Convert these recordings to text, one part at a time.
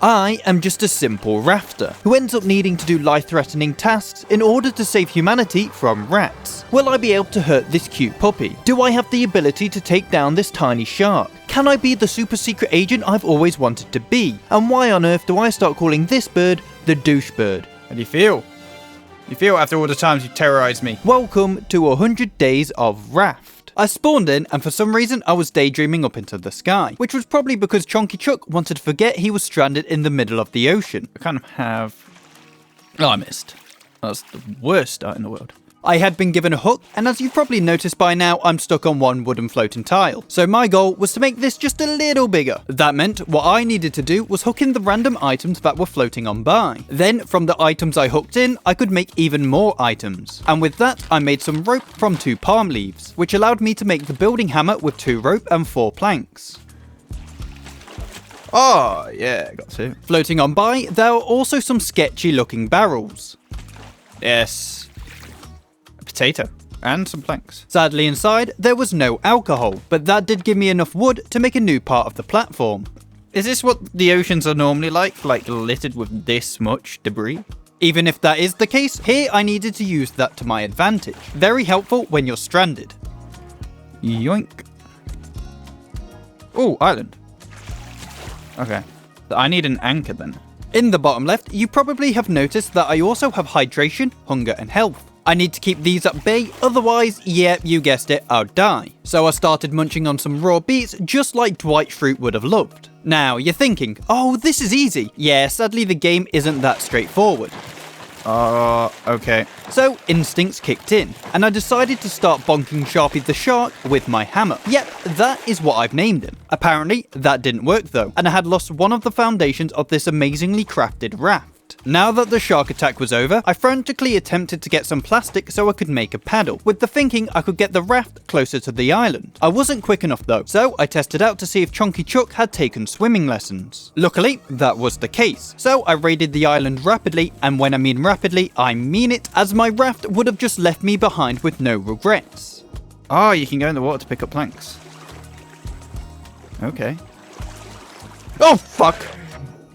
I am just a simple rafter, who ends up needing to do life-threatening tasks in order to save humanity from rats. Will I be able to hurt this cute puppy? Do I have the ability to take down this tiny shark? Can I be the super secret agent I've always wanted to be? And why on earth do I start calling this bird the douche bird? How do you feel? You feel after all the times you terrorized me? Welcome to 100 Days of Raft. I spawned in and for some reason I was daydreaming up into the sky, which was probably because Chonky Chuck wanted to forget he was stranded in the middle of the ocean. I kind of have... Oh, I missed. That's the worst start in the world. I had been given a hook, and as you've probably noticed by now, I'm stuck on one wooden floating tile. So my goal was to make this just a little bigger. That meant what I needed to do was hook in the random items that were floating on by. Then, from the items I hooked in, I could make even more items. And with that, I made some rope from 2 palm leaves, which allowed me to make the building hammer with 2 rope and 4 planks. Oh, yeah, got 2. Floating on by, there are also some sketchy looking barrels. Yes. Potato and some planks. Sadly inside, there was no alcohol, but that did give me enough wood to make a new part of the platform. Is this what the oceans are normally like littered with this much debris? Even if that is the case, here I needed to use that to my advantage. Very helpful when you're stranded. Yoink. Oh, island. Okay. I need an anchor then. In the bottom left, you probably have noticed that I also have hydration, hunger and health. I need to keep these at bay, otherwise, yeah, you guessed it, I'll die. So I started munching on some raw beets just like Dwight Schrute would have loved. Now, you're thinking, oh, this is easy. Yeah, sadly the game isn't that straightforward. Okay. So, instincts kicked in, and I decided to start bonking Sharpie the shark with my hammer. Yep, that is what I've named him. Apparently, that didn't work though, and I had lost one of the foundations of this amazingly crafted raft. Now that the shark attack was over, I frantically attempted to get some plastic so I could make a paddle, with the thinking I could get the raft closer to the island. I wasn't quick enough though, so I tested out to see if Chonky Chuck had taken swimming lessons. Luckily, that was the case, so I raided the island rapidly, and when I mean rapidly, I mean it, as my raft would have just left me behind with no regrets. Oh, you can go in the water to pick up planks. Okay. Oh, fuck!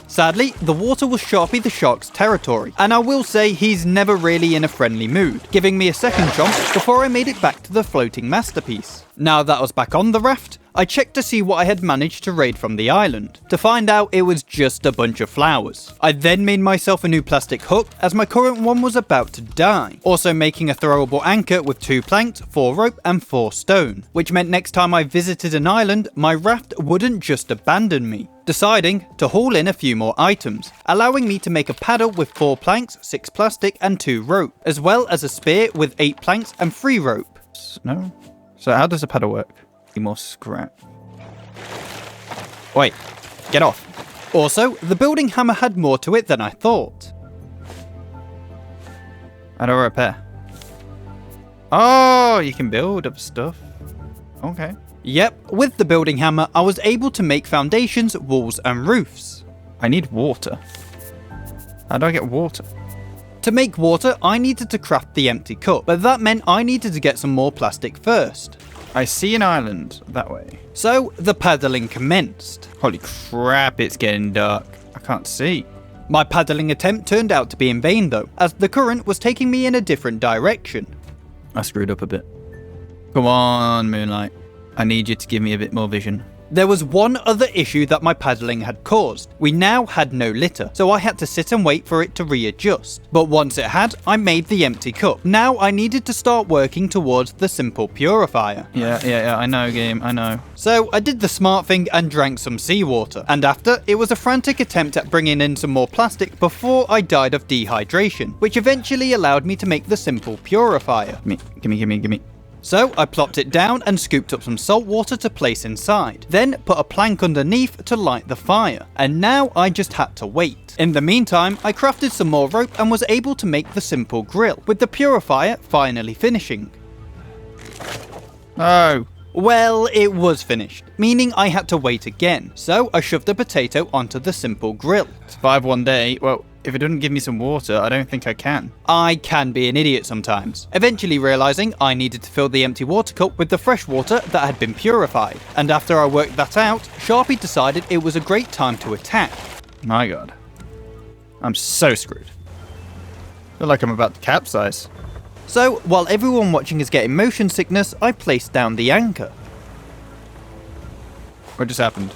Sadly, the water was Sharpie the shark's territory, and I will say he's never really in a friendly mood, giving me a second chomp before I made it back to the floating masterpiece. Now that I was back on the raft, I checked to see what I had managed to raid from the island, to find out it was just a bunch of flowers. I then made myself a new plastic hook as my current one was about to die, also making a throwable anchor with 2 planks, 4 rope and 4 stone, which meant next time I visited an island, my raft wouldn't just abandon me. Deciding to haul in a few more items, allowing me to make a paddle with 4 planks, 6 plastic and 2 rope, as well as a spear with 8 planks and 3 rope. No? So how does a paddle work? More scrap. Wait, get off. Also, the building hammer had more to it than I thought. How do I repair? Oh, you can build up stuff. Okay. Yep, with the building hammer, I was able to make foundations, walls and roofs. I need water. How do I get water? To make water, I needed to craft the empty cup, but that meant I needed to get some more plastic first. I see an island that way. So, the paddling commenced. Holy crap, it's getting dark. I can't see. My paddling attempt turned out to be in vain though, as the current was taking me in a different direction. I screwed up a bit. Come on, Moonlight. I need you to give me a bit more vision. There was one other issue that my paddling had caused. We now had no litter, so I had to sit and wait for it to readjust. But once it had, I made the empty cup. Now I needed to start working towards the simple purifier. Yeah, I know, game, I know. So I did the smart thing and drank some seawater. And after, it was a frantic attempt at bringing in some more plastic before I died of dehydration, which eventually allowed me to make the simple purifier. Gimme. So I plopped it down and scooped up some salt water to place inside, then put a plank underneath to light the fire, and now I just had to wait. In the meantime, I crafted some more rope and was able to make the simple grill, with the purifier finally finishing. Oh. Well, it was finished, meaning I had to wait again, so I shoved a potato onto the simple grill. Survive one day? Well, if it doesn't give me some water, I don't think I can. I can be an idiot sometimes, eventually realising I needed to fill the empty water cup with the fresh water that had been purified, and after I worked that out, Sharpie decided it was a great time to attack. My God. I'm so screwed. I feel like I'm about to capsize. So, while everyone watching is getting motion sickness, I placed down the anchor. What just happened?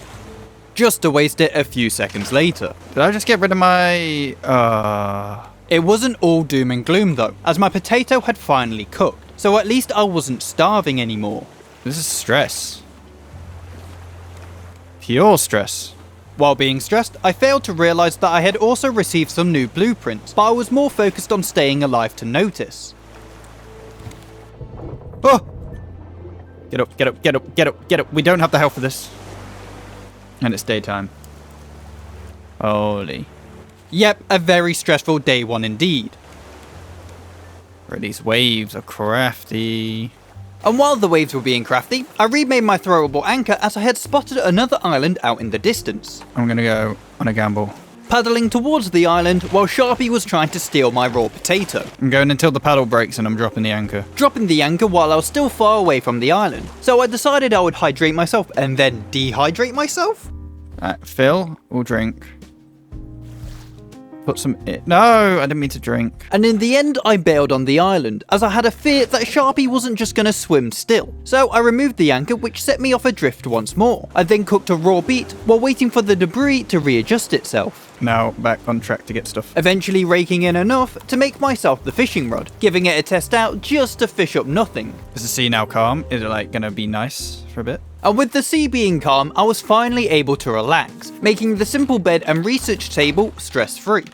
Just to waste it a few seconds later. Did I just get rid of my... It wasn't all doom and gloom though, as my potato had finally cooked, so at least I wasn't starving anymore. This is stress. Pure stress. While being stressed, I failed to realise that I had also received some new blueprints, but I was more focused on staying alive to notice. Oh! Get up, get up, get up, get up, get up. We don't have the health for this. And it's daytime. Holy. Yep, a very stressful day one indeed. Bro, these waves are crafty. And while the waves were being crafty, I remade my throwable anchor as I had spotted another island out in the distance. I'm gonna go on a gamble. Paddling towards the island while Sharpie was trying to steal my raw potato. I'm going until the paddle breaks and I'm dropping the anchor. Dropping the anchor while I was still far away from the island. So I decided I would hydrate myself and then dehydrate myself? Phil will drink. Put some in. No, I didn't mean to drink. And in the end, I bailed on the island, as I had a fear that Sharpie wasn't just going to swim still. So I removed the anchor, which set me off adrift once more. I then cooked a raw beet while waiting for the debris to readjust itself. Now back on track to get stuff. Eventually raking in enough to make myself the fishing rod, giving it a test out just to fish up nothing. Is the sea now calm? Is it like gonna be nice for a bit? And with the sea being calm, I was finally able to relax, making the simple bed and research table stress-free.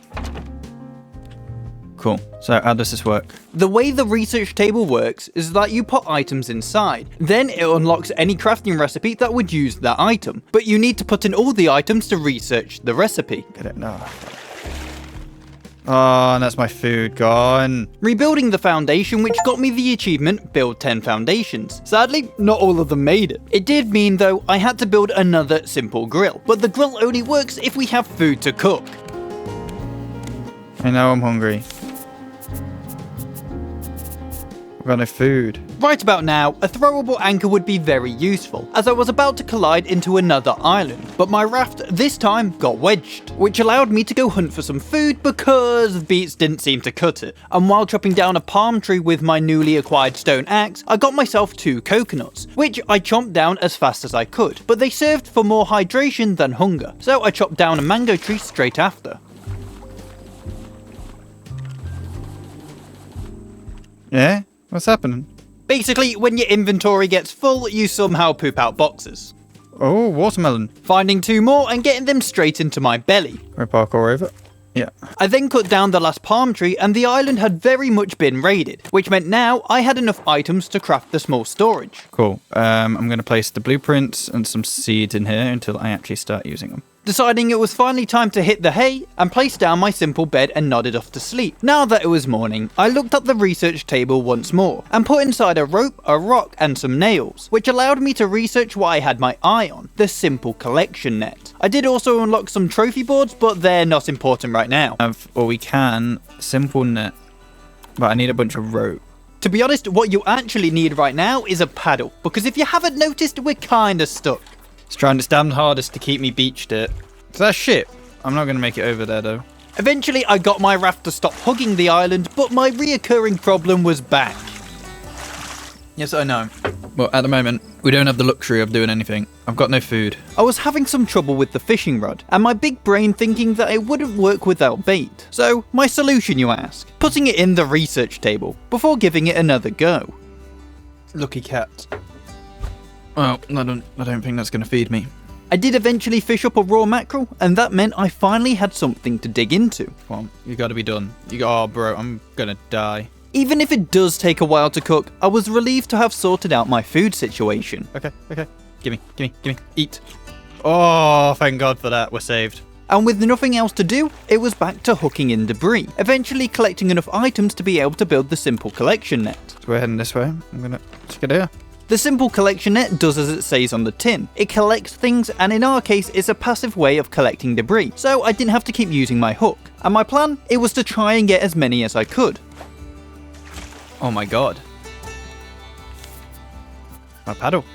Cool. So how does this work? The way the research table works is that you put items inside, then it unlocks any crafting recipe that would use that item, but you need to put in all the items to research the recipe. Get it? No. Oh, and that's my food gone. Rebuilding the foundation, which got me the achievement Build 10 Foundations. Sadly, not all of them made it. It did mean though, I had to build another simple grill, but the grill only works if we have food to cook. I know I'm hungry. I've got no food. Right about now, a throwable anchor would be very useful, as I was about to collide into another island, but my raft this time got wedged, which allowed me to go hunt for some food because beets didn't seem to cut it. And while chopping down a palm tree with my newly acquired stone axe, I got myself 2 coconuts, which I chomped down as fast as I could, but they served for more hydration than hunger, so I chopped down a mango tree straight after. Yeah? What's happening? Basically, when your inventory gets full, you somehow poop out boxes. Oh, watermelon. Finding 2 more and getting them straight into my belly. We're parkour over. Yeah. I then cut down the last palm tree and the island had very much been raided, which meant now I had enough items to craft the small storage. Cool. I'm going to place the blueprints and some seeds in here until I actually start using them. Deciding it was finally time to hit the hay and place down my simple bed and nodded off to sleep. Now that it was morning, I looked at the research table once more and put inside a rope, a rock and some nails, which allowed me to research what I had my eye on, the simple collection net. I did also unlock some trophy boards, but they're not important right now. We can, simple net, but I need a bunch of rope. To be honest, what you actually need right now is a paddle, because if you haven't noticed, we're kinda stuck. It's trying its damn hardest to keep me beached it. Is that ship? I'm not going to make it over there though. Eventually, I got my raft to stop hugging the island, but my reoccurring problem was back. Yes, I know. Well, at the moment, we don't have the luxury of doing anything. I've got no food. I was having some trouble with the fishing rod, and my big brain thinking that it wouldn't work without bait. So, my solution, you ask? Putting it in the research table, before giving it another go. Lucky cat. Well, I don't think that's going to feed me. I did eventually fish up a raw mackerel, and that meant I finally had something to dig into. Come on, you got to be done. Oh, bro, I'm going to die. Even if it does take a while to cook, I was relieved to have sorted out my food situation. Okay. Gimme. Eat. Oh, thank God for that. We're saved. And with nothing else to do, it was back to hooking in debris, eventually collecting enough items to be able to build the simple collection net. So we're heading this way. I'm going to stick it here. The simple collection net does as it says on the tin. It collects things, and in our case, it's a passive way of collecting debris, so I didn't have to keep using my hook. And my plan, it was to try and get as many as I could. Oh my God. My paddle.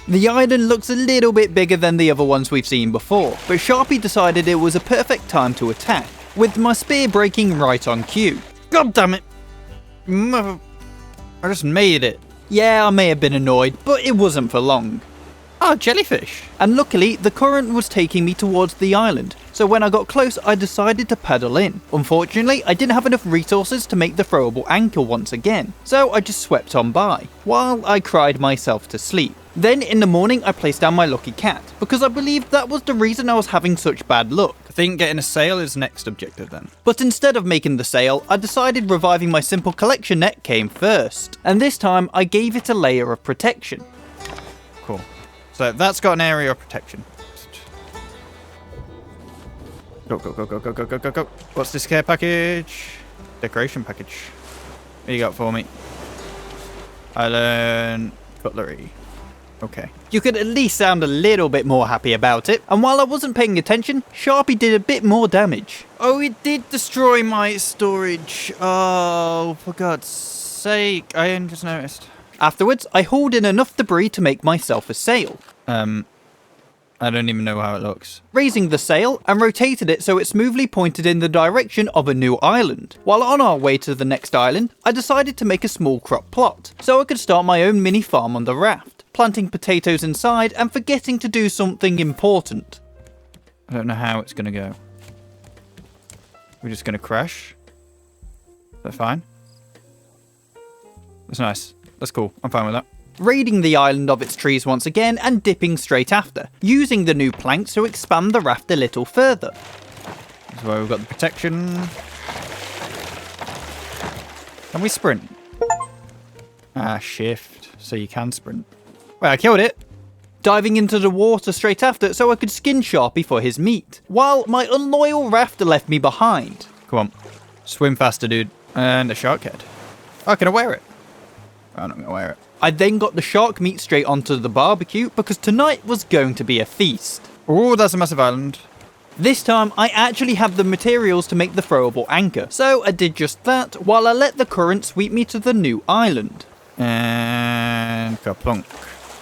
The island looks a little bit bigger than the other ones we've seen before, but Sharpie decided it was a perfect time to attack, with my spear breaking right on cue. God damn it! I just made it. Yeah, I may have been annoyed, but it wasn't for long. Oh, jellyfish. And luckily, the current was taking me towards the island, so when I got close, I decided to paddle in. Unfortunately, I didn't have enough resources to make the throwable anchor once again, so I just swept on by, while I cried myself to sleep. Then in the morning, I placed down my lucky cat, because I believed that was the reason I was having such bad luck. I think getting a sail is next objective then. But instead of making the sail, I decided reviving my simple collection net came first, and this time I gave it a layer of protection. Cool. So that's got an area of protection. Go, go, go, go, go, go, go, go, go. What's this care package? Decoration package. What you got for me? Island cutlery. Okay. You could at least sound a little bit more happy about it, and while I wasn't paying attention, Sharpie did a bit more damage. Oh, it did destroy my storage. Oh, for God's sake. I just noticed. Afterwards, I hauled in enough debris to make myself a sail. I don't even know how it looks. Raising the sail and rotated it so it smoothly pointed in the direction of a new island. While on our way to the next island, I decided to make a small crop plot, so I could start my own mini farm on the raft, planting potatoes inside and forgetting to do something important. I don't know how it's going to go. We're just going to crash. Is that fine? That's nice. That's cool. I'm fine with that. Raiding the island of its trees once again and dipping straight after, using the new planks to expand the raft a little further. That's why we've got the protection. Can we sprint? Ah, shift. So you can sprint. Wait, I killed it. Diving into the water straight after so I could skin Sharpie for his meat, while my unloyal rafter left me behind. Come on. Swim faster, dude. And a shark head. Oh, can I wear it? I'm not going to wear it. I then got the shark meat straight onto the barbecue because tonight was going to be a feast. Oh, that's a massive island. This time, I actually have the materials to make the throwable anchor, so I did just that while I let the current sweep me to the new island. And kaplunk.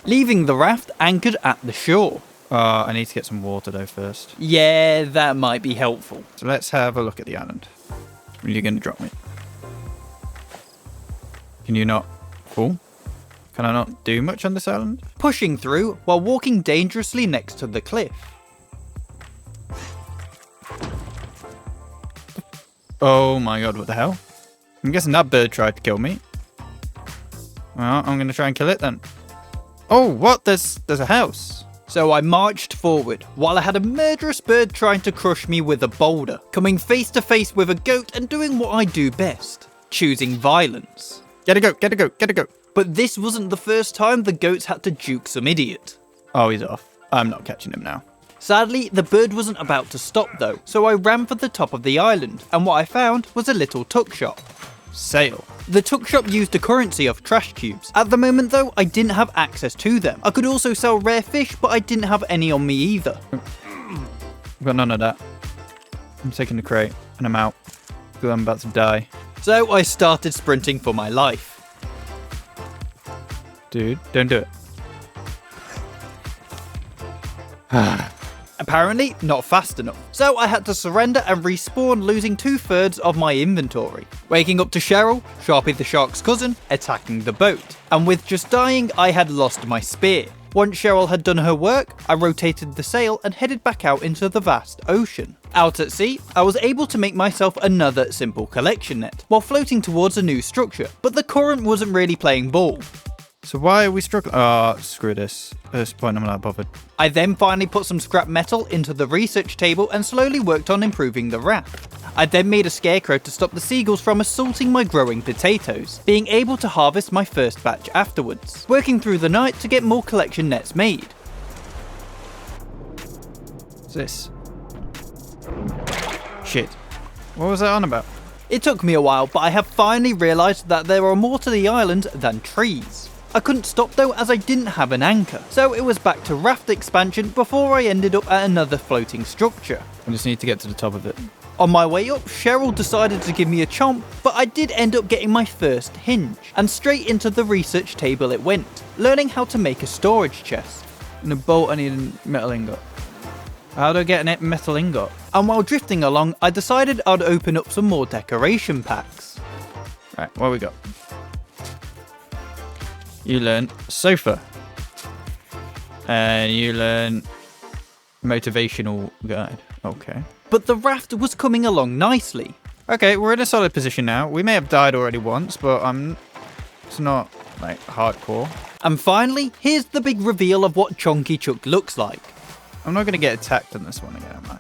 Leaving the raft anchored at the shore. I need to get some water though first. Yeah, that might be helpful. So let's have a look at the island. Are you going to drop me? Can you not? Oh. Can I not do much on this island? Pushing through while walking dangerously next to the cliff. Oh my god, what the hell? I'm guessing that bird tried to kill me. Well, I'm going to try and kill it then. Oh, what? There's a house. So I marched forward while I had a murderous bird trying to crush me with a boulder, coming face to face with a goat and doing what I do best, choosing violence. Get a goat, get a goat, get a goat. But this wasn't the first time the goats had to juke some idiot. Oh, he's off. I'm not catching him now. Sadly, the bird wasn't about to stop though, so I ran for the top of the island, and what I found was a little tuck shop. Sail. The tuck shop used a currency of trash cubes. At the moment though, I didn't have access to them. I could also sell rare fish, but I didn't have any on me either. I've got none of that. I'm taking the crate, and I'm out. Because I'm about to die. So I started sprinting for my life. Dude, don't do it. Apparently, not fast enough. So I had to surrender and respawn, losing 2/3 of my inventory. Waking up to Cheryl, Sharpie the shark's cousin, attacking the boat. And with just dying, I had lost my spear. Once Cheryl had done her work, I rotated the sail and headed back out into the vast ocean. Out at sea, I was able to make myself another simple collection net, while floating towards a new structure, but the current wasn't really playing ball. So why are we struggling? Oh, screw this. At this point, I'm not bothered. I then finally put some scrap metal into the research table and slowly worked on improving the raft. I then made a scarecrow to stop the seagulls from assaulting my growing potatoes, being able to harvest my first batch afterwards, working through the night to get more collection nets made. What's this? Shit. What was that on about? It took me a while, but I have finally realised that there are more to the island than trees. I couldn't stop though as I didn't have an anchor, so it was back to raft expansion before I ended up at another floating structure. I just need to get to the top of it. On my way up, Cheryl decided to give me a chomp, but I did end up getting my first hinge, and straight into the research table it went, learning how to make a storage chest. In a bolt, I need a metal ingot. How do I get a metal ingot? And while drifting along, I decided I'd open up some more decoration packs. Right, what we got? You learn sofa. And you learn motivational guide. Okay. But the raft was coming along nicely. Okay, we're in a solid position now. We may have died already once, but it's not like hardcore. And finally, here's the big reveal of what Chonky Chuck looks like. I'm not going to get attacked on this one again, am I?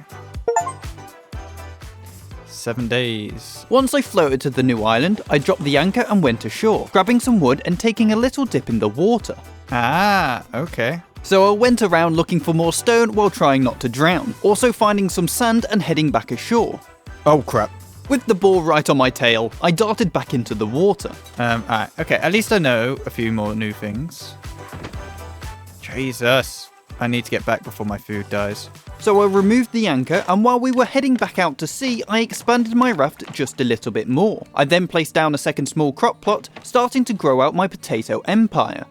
7 days. Once I floated to the new island, I dropped the anchor and went ashore, grabbing some wood and taking a little dip in the water. Ah, okay. So I went around looking for more stone while trying not to drown, also finding some sand and heading back ashore. Oh crap. With the ball right on my tail, I darted back into the water. Alright, okay, at least I know a few more new things. Jesus. I need to get back before my food dies. So I removed the anchor, and while we were heading back out to sea, I expanded my raft just a little bit more. I then placed down a second small crop plot, starting to grow out my potato empire.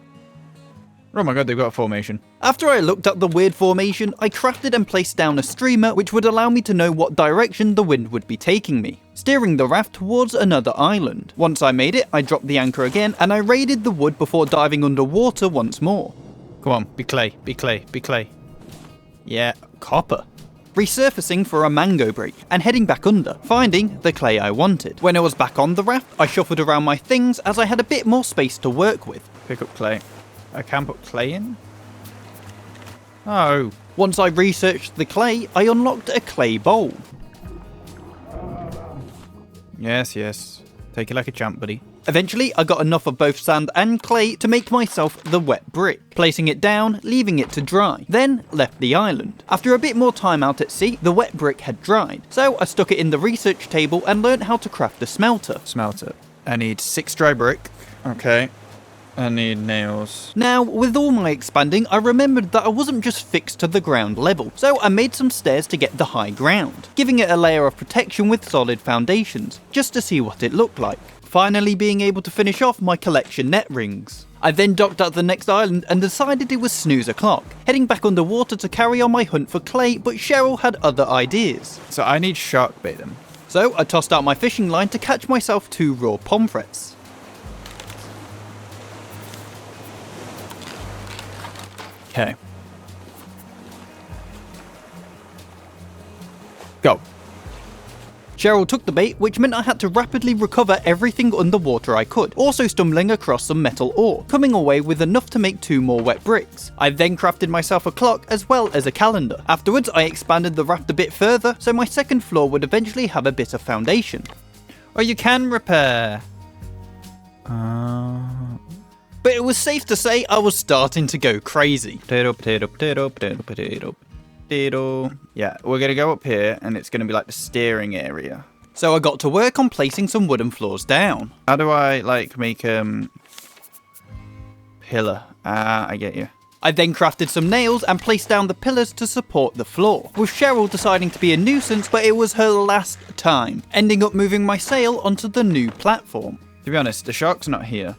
Oh my god, they've got a formation. After I looked at the weird formation, I crafted and placed down a streamer which would allow me to know what direction the wind would be taking me, steering the raft towards another island. Once I made it, I dropped the anchor again, and I raided the wood before diving underwater once more. Come on, be clay, be clay, be clay. Yeah, Copper. Resurfacing for a mango break, and heading back under, finding the clay I wanted. When I was back on the raft, I shuffled around my things as I had a bit more space to work with. pick up clay. I can put clay in? Oh. Once I researched the clay, I unlocked a clay bowl. Yes, yes. Take it like a champ, buddy. Eventually, I got enough of both sand and clay to make myself the wet brick, placing it down, leaving it to dry, then left the island. After a bit more time out at sea, the wet brick had dried, so I stuck it in the research table and learnt how to craft a smelter. Smelter. I need 6 dry brick. Okay. I need nails. Now, with all my expanding, I remembered that I wasn't just fixed to the ground level, so I made some stairs to get the high ground, giving it a layer of protection with solid foundations, just to see what it looked like. Finally being able to finish off my collection net rings. I then docked at the next island and decided it was snooze o'clock, heading back underwater to carry on my hunt for clay, but Cheryl had other ideas. So I need shark bait then. So I tossed out my fishing line to catch myself 2 raw pomfrets. Okay. Go. Cheryl took the bait, which meant I had to rapidly recover everything underwater I could, also stumbling across some metal ore, coming away with enough to make 2 more wet bricks. I then crafted myself a clock as well as a calendar. Afterwards, I expanded the raft a bit further, so my second floor would eventually have a bit of foundation. Oh, you can repair. But it was safe to say I was starting to go crazy. Potato, potato, potato, potato, potato, potato. Yeah, we're going to go up here, and it's going to be like the steering area. So I got to work on placing some wooden floors down. How do I, like, make pillar? Ah, I get you. I then crafted some nails and placed down the pillars to support the floor, with Cheryl deciding to be a nuisance, but it was her last time, ending up moving my sail onto the new platform. To be honest, the shark's not here.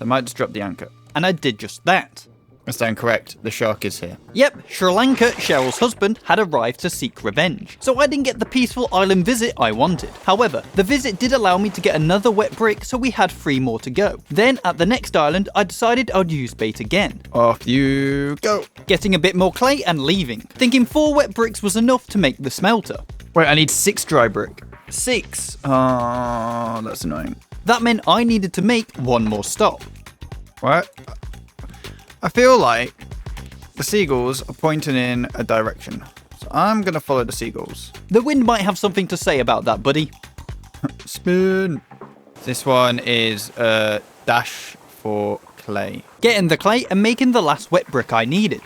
I might just drop the anchor. And I did just that. I stand correct, the shark is here. Yep, Sri Lanka, Cheryl's husband, had arrived to seek revenge, so I didn't get the peaceful island visit I wanted. However, the visit did allow me to get another wet brick, so we had 3 more to go. Then, at the next island, I decided I'd use bait again. Off you go. Getting a bit more clay and leaving, thinking 4 wet bricks was enough to make the smelter. Wait, I need 6 dry brick. 6. Oh, that's annoying. That meant I needed to make 1 more stop. What? I feel like the seagulls are pointing in a direction. So I'm going to follow the seagulls. The wind might have something to say about that, buddy. Spoon. This one is a dash for clay. Getting the clay and making the last wet brick I needed.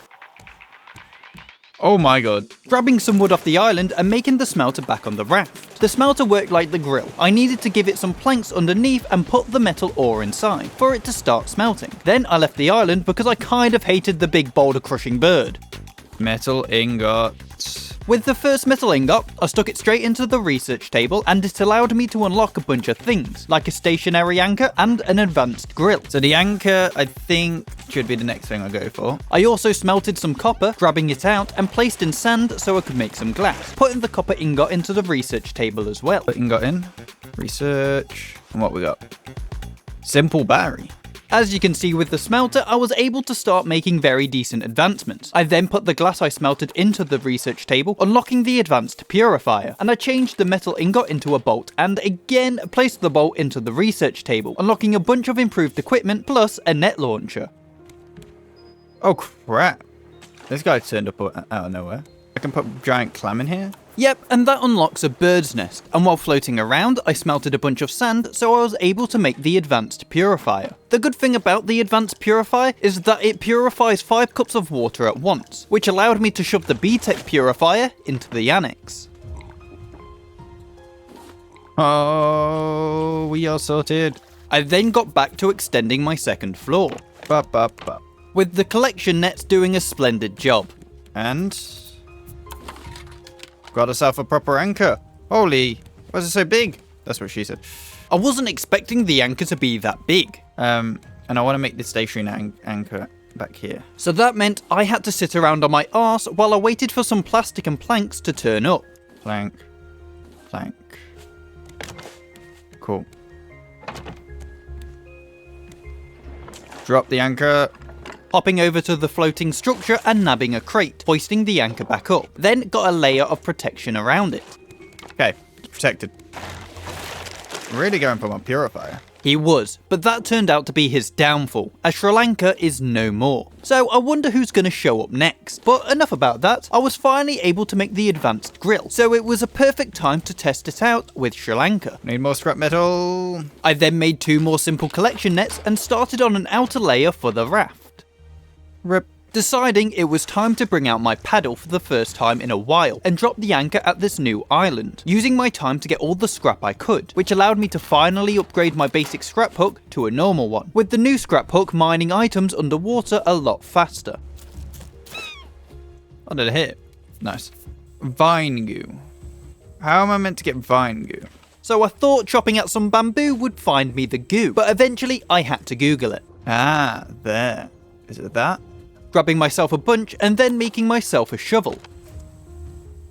Oh my god. Grabbing some wood off the island and making the smelter back on the raft. The smelter worked like the grill. I needed to give it some planks underneath and put the metal ore inside for it to start smelting. Then I left the island because I kind of hated the big boulder crushing bird. Metal ingot. With the first metal ingot, I stuck it straight into the research table and it allowed me to unlock a bunch of things, like a stationary anchor and an advanced grill. So the anchor, I think, should be the next thing I go for. I also smelted some copper, grabbing it out and placed in sand so I could make some glass, putting the copper ingot into the research table as well. Put ingot in, research, and what we got? Simple battery. As you can see with the smelter, I was able to start making very decent advancements. I then put the glass I smelted into the research table, unlocking the advanced purifier, and I changed the metal ingot into a bolt, and again placed the bolt into the research table, unlocking a bunch of improved equipment plus a net launcher. Oh crap. This guy turned up out of nowhere. I can put a giant clam in here? Yep, and that unlocks a bird's nest, and while floating around, I smelted a bunch of sand so I was able to make the advanced purifier. The good thing about the advanced purifier is that it purifies 5 cups of water at once, which allowed me to shove the B-Tech purifier into the annex. Oh, we are sorted. I then got back to extending my second floor, Bop, bop, bop. with the collection nets doing a splendid job. And got herself a proper anchor. Holy, why is it so big? That's what she said. I wasn't expecting the anchor to be that big. And I want to make this stationary anchor back here. So that meant I had to sit around on my arse while I waited for some plastic and planks to turn up. Plank, plank. Cool. Drop the anchor. Hopping over to the floating structure and nabbing a crate, hoisting the anchor back up. Then got a layer of protection around it. Okay, it's protected. Really going for my purifier. He was, but that turned out to be his downfall, as Sri Lanka is no more. So I wonder who's going to show up next. But enough about that, I was finally able to make the advanced grill, so it was a perfect time to test it out with Sri Lanka. Need more scrap metal. I then made 2 more simple collection nets and started on an outer layer for the raft. Rip. Deciding it was time to bring out my paddle for the first time in a while and drop the anchor at this new island, using my time to get all the scrap I could, which allowed me to finally upgrade my basic scrap hook to a normal one, with the new scrap hook mining items underwater a lot faster. What did I hit? Nice. Vine goo. How am I meant to get vine goo? So I thought chopping out some bamboo would find me the goo, but eventually I had to Google it. Ah, there. Is it that? Grabbing myself a bunch and then making myself a shovel.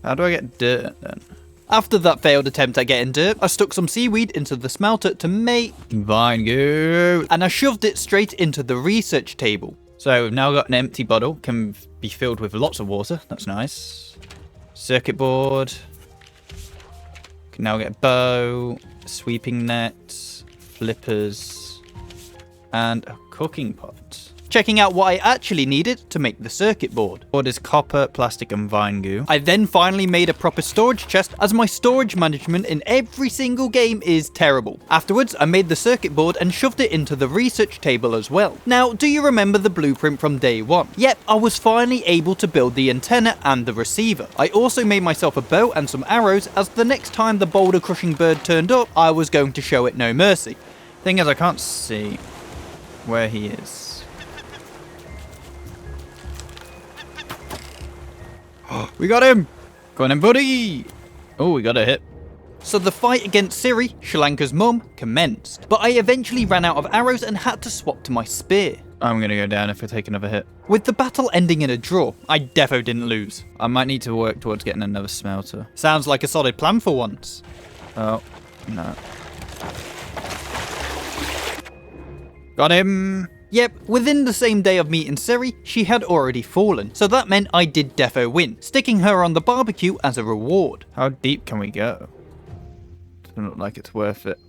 How do I get dirt then? After that failed attempt at getting dirt, I stuck some seaweed into the smelter to make Vine goo. and I shoved it straight into the research table. So we've now got an empty bottle. Can be filled with lots of water. That's nice. Circuit board. Can now get a bow, sweeping net, flippers, and a cooking pot. Checking out what I actually needed to make the circuit board. Board is copper, plastic, and vine goo. I then finally made a proper storage chest, as my storage management in every single game is terrible. Afterwards, I made the circuit board and shoved it into the research table as well. Now, do you remember the blueprint from day 1? Yep, I was finally able to build the antenna and the receiver. I also made myself a bow and some arrows, as the next time the boulder crushing bird turned up, I was going to show it no mercy. Thing is, I can't see where he is. We got him! Go on then, buddy! Oh, we got a hit. So the fight against Siri, Sri Lanka's mum, commenced. But I eventually ran out of arrows and had to swap to my spear. I'm gonna go down if I take another hit. With the battle ending in a draw, I defo didn't lose. I might need to work towards getting another smelter. Sounds like a solid plan for once. Oh, no. Got him! Yep, within the same day of meeting Siri, she had already fallen, so that meant I did defo win, sticking her on the barbecue as a reward. How deep can we go? Doesn't look like it's worth it.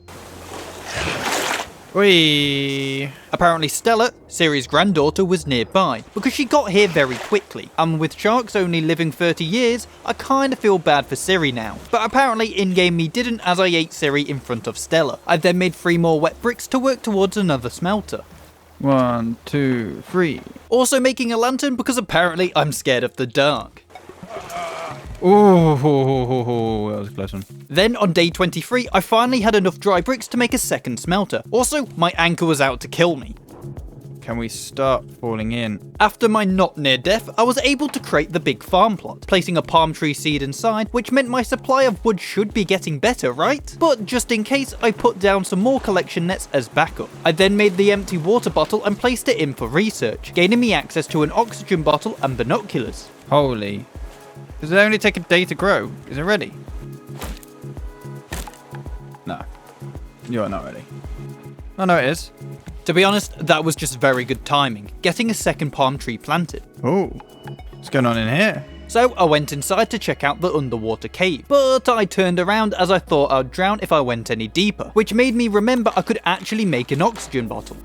Whee! Apparently Stella, Siri's granddaughter, was nearby, because she got here very quickly, and with sharks only living 30 years, I kinda feel bad for Siri now. But apparently in-game me didn't, as I ate Siri in front of Stella. I then made 3 more wet bricks to work towards another smelter. 1, 2, 3. Also making a lantern because apparently I'm scared of the dark. Ooh, that was a close one. Then on day 23, I finally had enough dry bricks to make a second smelter. Also, my anchor was out to kill me. Can we start falling in? After my not near death, I was able to create the big farm plot, placing a palm tree seed inside, which meant my supply of wood should be getting better, right? But just in case, I put down some more collection nets as backup. I then made the empty water bottle and placed it in for research, gaining me access to an oxygen bottle and binoculars. Holy. Does it only take a day to grow? Is it ready? No. You are not ready. Oh no, it is. To be honest, that was just very good timing, getting a second palm tree planted. Oh, what's going on in here? So I went inside to check out the underwater cave, but I turned around as I thought I'd drown if I went any deeper, which made me remember I could actually make an oxygen bottle.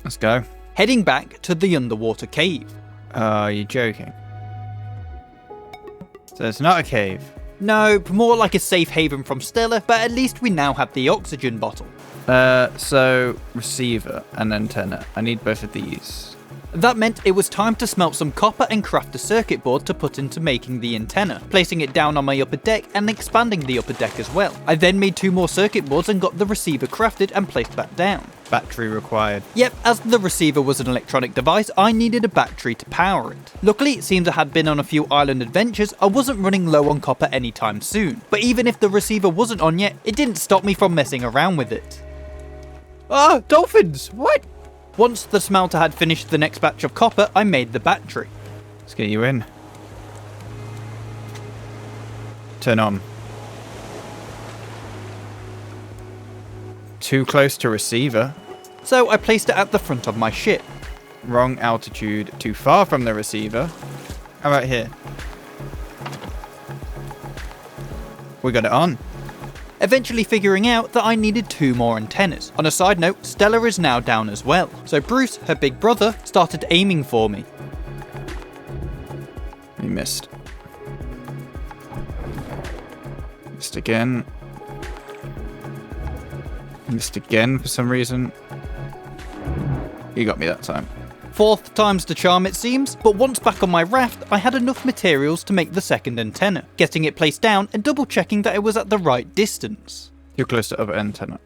Let's go. Heading back to the underwater cave. Are you joking? So it's not a cave. No, more like a safe haven from Stella, but at least we now have the oxygen bottle. So receiver and antenna. I need both of these. That meant it was time to smelt some copper and craft a circuit board to put into making the antenna, placing it down on my upper deck and expanding the upper deck as well. I then made 2 more circuit boards and got the receiver crafted and placed back down. Battery required. Yep, as the receiver was an electronic device, I needed a battery to power it. Luckily, it seems I had been on a few island adventures, I wasn't running low on copper anytime soon. But even if the receiver wasn't on yet, it didn't stop me from messing around with it. Ah, dolphins! What? Once the smelter had finished the next batch of copper, I made the battery. Let's get you in. Turn on. Too close to receiver. So I placed it at the front of my ship. Wrong altitude. Too far from the receiver. How about here? We got it on. Eventually figuring out that I needed 2 more antennas. On a side note, Stella is now down as well. So Bruce, her big brother, started aiming for me. We missed. Missed again. Missed again for some reason. You got me that time. 4th time's the charm it seems, but once back on my raft, I had enough materials to make the second antenna, getting it placed down and double checking that it was at the right distance. You're close to other antenna.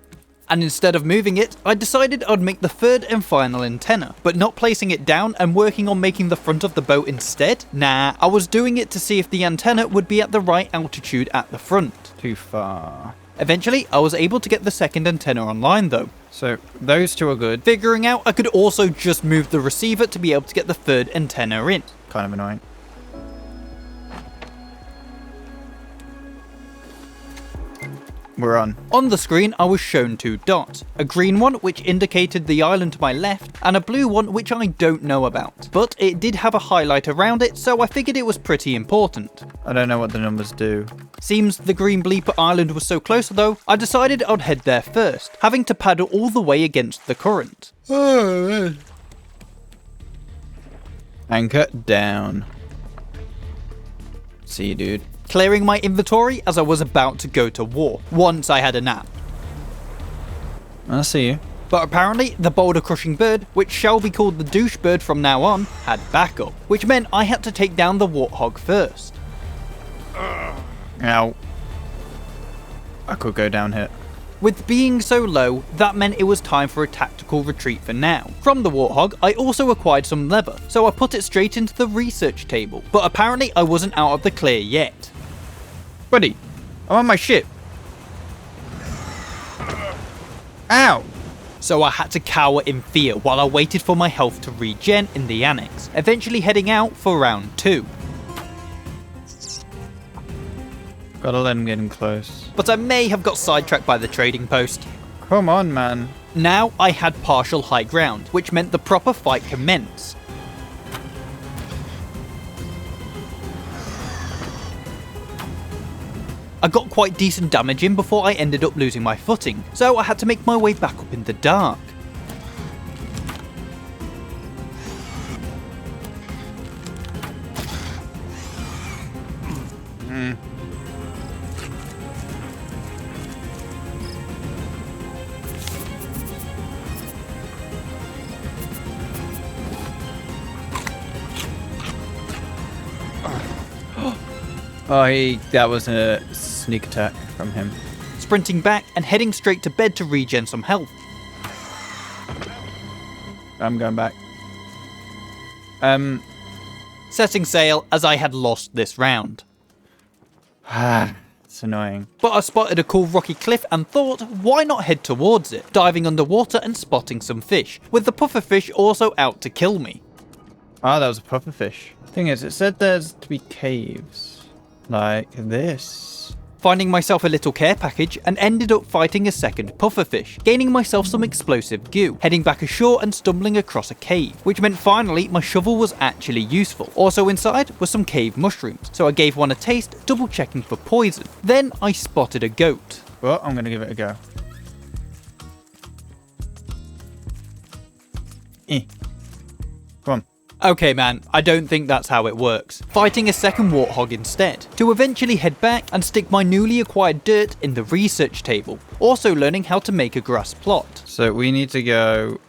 And instead of moving it, I decided I'd make the 3rd and final antenna, but not placing it down and working on making the front of the boat instead. Nah, I was doing it to see if the antenna would be at the right altitude at the front. Too far. Eventually, I was able to get the second antenna online though. So those 2 are good. Figuring out I could also just move the receiver to be able to get the 3rd antenna in. Kind of annoying. We're on. On the screen, I was shown 2 dots. A green one, which indicated the island to my left, and a blue one, which I don't know about. But it did have a highlight around it, so I figured it was pretty important. I don't know what the numbers do. Seems the green bleeper island was so close though, I decided I'd head there first, having to paddle all the way against the current. Anchor down. See you, dude. Clearing my inventory as I was about to go to war, once I had a nap. I see you. But apparently, the boulder crushing bird, which shall be called the douche bird from now on, had backup, which meant I had to take down the warthog first. Ow. I could go down here. With being so low, that meant it was time for a tactical retreat for now. From the warthog, I also acquired some leather, so I put it straight into the research table, but apparently I wasn't out of the clear yet. Buddy, I'm on my ship. Ow! So I had to cower in fear while I waited for my health to regen in the annex, eventually heading out for round 2. Gotta let him get in close. But I may have got sidetracked by the trading post. Come on, man. Now I had partial high ground, which meant the proper fight commenced. I got quite decent damage in before I ended up losing my footing, so I had to make my way back up in the dark. Oh, that was a sneak attack from him. Sprinting back and heading straight to bed to regen some health. I'm going back. Setting sail as I had lost this round. It's annoying. But I spotted a cool rocky cliff and thought, why not head towards it, diving underwater and spotting some fish, with the pufferfish also out to kill me. Ah, that was a pufferfish. Thing is, it said there's to be caves. Like this. Finding myself a little care package and ended up fighting a second pufferfish, gaining myself some explosive goo, heading back ashore and stumbling across a cave, which meant finally my shovel was actually useful. Also inside were some cave mushrooms, so I gave one a taste, double checking for poison. Then I spotted a goat. Well, I'm gonna give it a go. Come on. Okay man, I don't think that's how it works. Fighting a second warthog instead, to eventually head back and stick my newly acquired dirt in the research table, also learning how to make a grass plot. So we need to go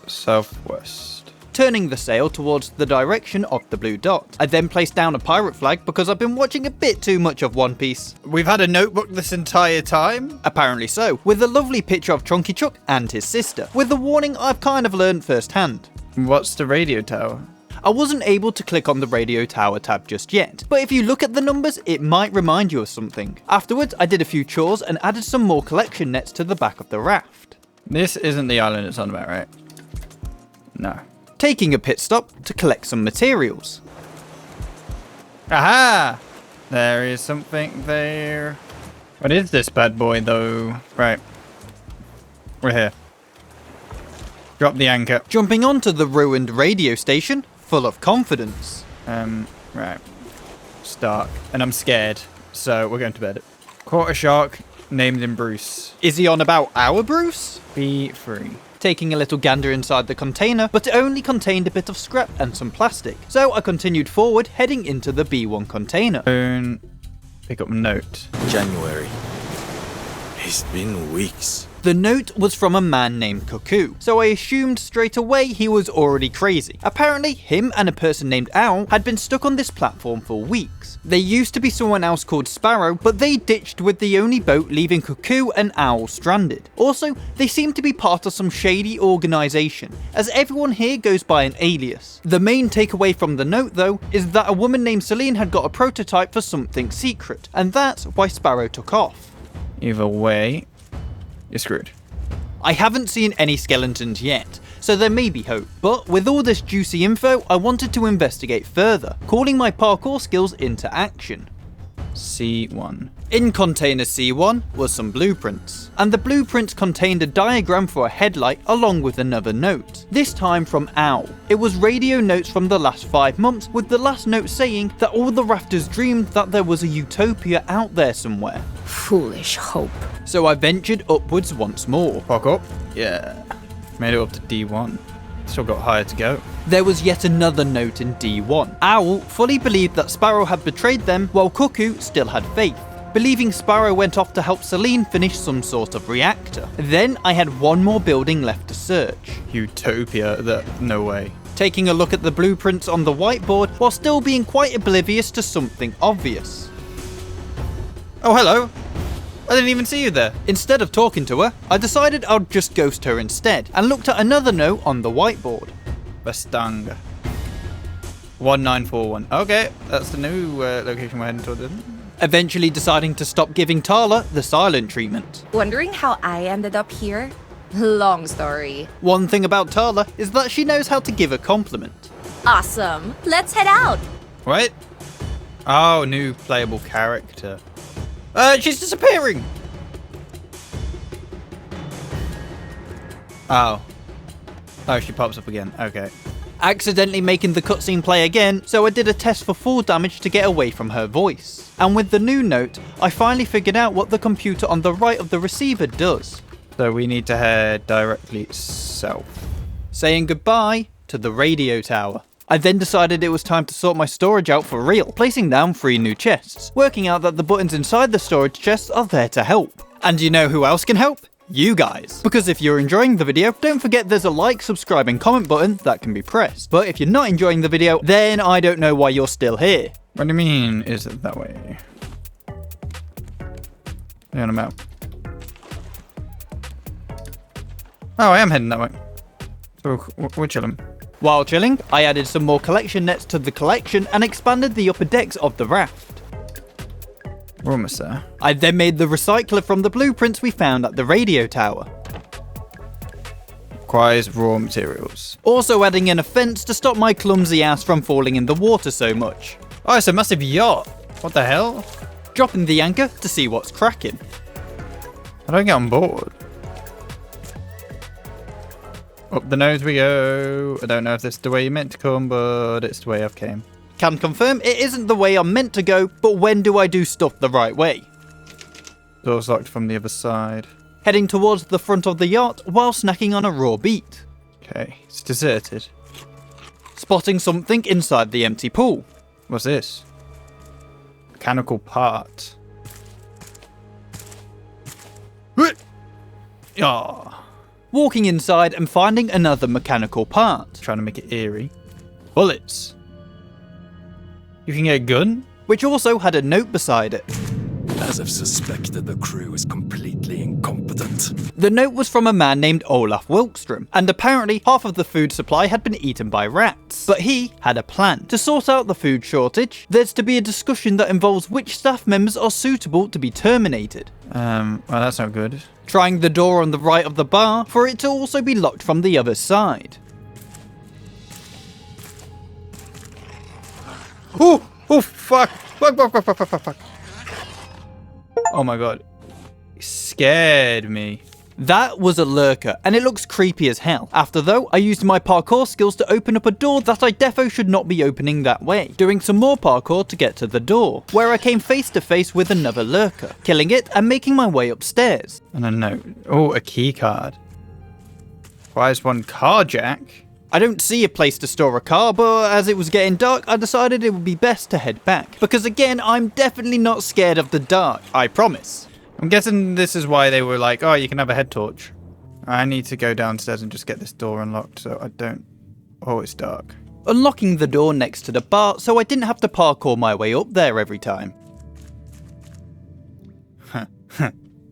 southwest. Turning the sail towards the direction of the blue dot. I then placed down a pirate flag because I've been watching a bit too much of One Piece. We've had a notebook this entire time? Apparently so, with a lovely picture of Chunky Chuck and his sister, with the warning I've kind of learned firsthand. What's the radio tower? I wasn't able to click on the radio tower tab just yet, but if you look at the numbers, it might remind you of something. Afterwards, I did a few chores and added some more collection nets to the back of the raft. This isn't the island it's on about, right? No. Taking a pit stop to collect some materials. Aha! There is something there. What is this bad boy, though? Right. We're here. Drop the anchor. Jumping onto the ruined radio station, full of confidence. Right. It's dark, and I'm scared, so we're going to bed. Caught a shark, named him Bruce. Is he on about our Bruce? Be free. Taking a little gander inside the container, but it only contained a bit of scrap and some plastic. So I continued forward, heading into the B1 container. Pick up a note. January. It's been weeks. The note was from a man named Cuckoo, so I assumed straight away he was already crazy. Apparently, him and a person named Owl had been stuck on this platform for weeks. There used to be someone else called Sparrow, but they ditched with the only boat, leaving Cuckoo and Owl stranded. Also, they seem to be part of some shady organisation, as everyone here goes by an alias. The main takeaway from the note though, is that a woman named Celine had got a prototype for something secret, and that's why Sparrow took off. Either way, you're screwed. I haven't seen any skeletons yet, so there may be hope. But with all this juicy info, I wanted to investigate further, calling my parkour skills into action. C1. In container C1 was some blueprints, and the blueprints contained a diagram for a headlight along with another note, this time from Owl. It was radio notes from the last 5 months, with the last note saying that all the rafters dreamed that there was a utopia out there somewhere. Foolish hope. So I ventured upwards once more. Park up. Yeah. Made it up to D1. Still got higher to go. There was yet another note in D1. Owl fully believed that Sparrow had betrayed them, while Cuckoo still had faith, believing Sparrow went off to help Celine finish some sort of reactor. Then I had one more building left to search. Utopia, no way. Taking a look at the blueprints on the whiteboard, while still being quite oblivious to something obvious. Oh, hello. I didn't even see you there. Instead of talking to her, I decided I'd just ghost her instead, and looked at another note on the whiteboard. Bastanga. 1941. Okay, that's the new location we're heading towards, isn't it? Eventually deciding to stop giving Tala the silent treatment. Wondering how I ended up here? Long story. One thing about Tala is that she knows how to give a compliment. Awesome. Let's head out. What? Oh, new playable character. She's disappearing! Oh. Oh, she pops up again. Okay. Accidentally making the cutscene play again, so I did a test for full damage to get away from her voice. And with the new note, I finally figured out what the computer on the right of the receiver does. So we need to head directly south. Saying goodbye to the radio tower. I then decided it was time to sort my storage out for real, placing down 3 new chests, working out that the buttons inside the storage chests are there to help. And you know who else can help? You guys. Because if you're enjoying the video, don't forget there's a like, subscribe and comment button that can be pressed. But if you're not enjoying the video, then I don't know why you're still here. What do you mean, is it that way? Yeah, I'm out. Oh, I am heading that way. So, we're chilling. While chilling, I added some more collection nets to the collection and expanded the upper decks of the raft. We're almost there. I then made the recycler from the blueprints we found at the radio tower. Requires raw materials. Also adding in a fence to stop my clumsy ass from falling in the water so much. Oh, it's a massive yacht. What the hell? Dropping the anchor to see what's cracking. How do I get on board? Up the nose we go. I don't know if this is the way you meant to come, but it's the way I've came. Can confirm it isn't the way I'm meant to go, but when do I do stuff the right way? Door's locked from the other side. Heading towards the front of the yacht while snacking on a raw beet. Okay, it's deserted. Spotting something inside the empty pool. What's this? Mechanical part. Ah, Walking inside and finding another mechanical part, trying to make it eerie. Bullets. You can get a gun? which also had a note beside it. As I've suspected, the crew is completely incompetent. The note was from a man named Olaf Wilkstrom, and apparently half of the food supply had been eaten by rats. But he had a plan. To sort out the food shortage, there's to be a discussion that involves which staff members are suitable to be terminated. Well, that's not good. Trying the door on the right of the bar for it to also be locked from the other side. Oh, fuck. Fuck. Oh my god. It scared me. That was a lurker, and it looks creepy as hell. After though, I used my parkour skills to open up a door that I defo should not be opening that way, doing some more parkour to get to the door, where I came face to face with another lurker, killing it and making my way upstairs. And a note. Oh, a key card. Why is one car jack? I don't see a place to store a car, but as it was getting dark, I decided it would be best to head back. Because again, I'm definitely not scared of the dark, I promise. I'm guessing this is why they were like, oh, you can have a head torch. I need to go downstairs and just get this door unlocked so I don't... Oh, it's dark. Unlocking the door next to the bar so I didn't have to parkour my way up there every time.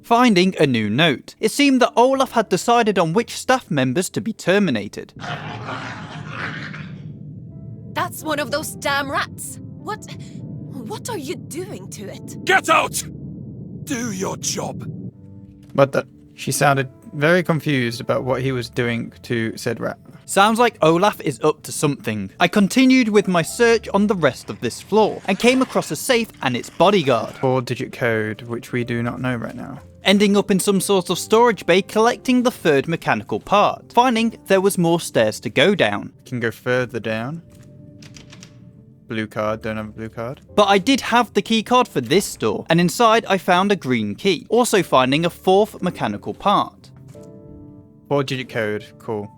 Finding a new note. It seemed that Olaf had decided on which staff members to be terminated. That's one of those damn rats. What are you doing to it? Get out! Do your job. What the... She sounded very confused about what he was doing to said rat. Sounds like Olaf is up to something. I continued with my search on the rest of this floor and came across a safe and its bodyguard. 4-digit code, which we do not know right now. Ending up in some sort of storage bay collecting the third mechanical part, finding there was more stairs to go down. Can go further down. Blue card, don't have a blue card. But I did have the key card for this door, and inside I found a green key, also finding a fourth mechanical part. 4-digit code, cool.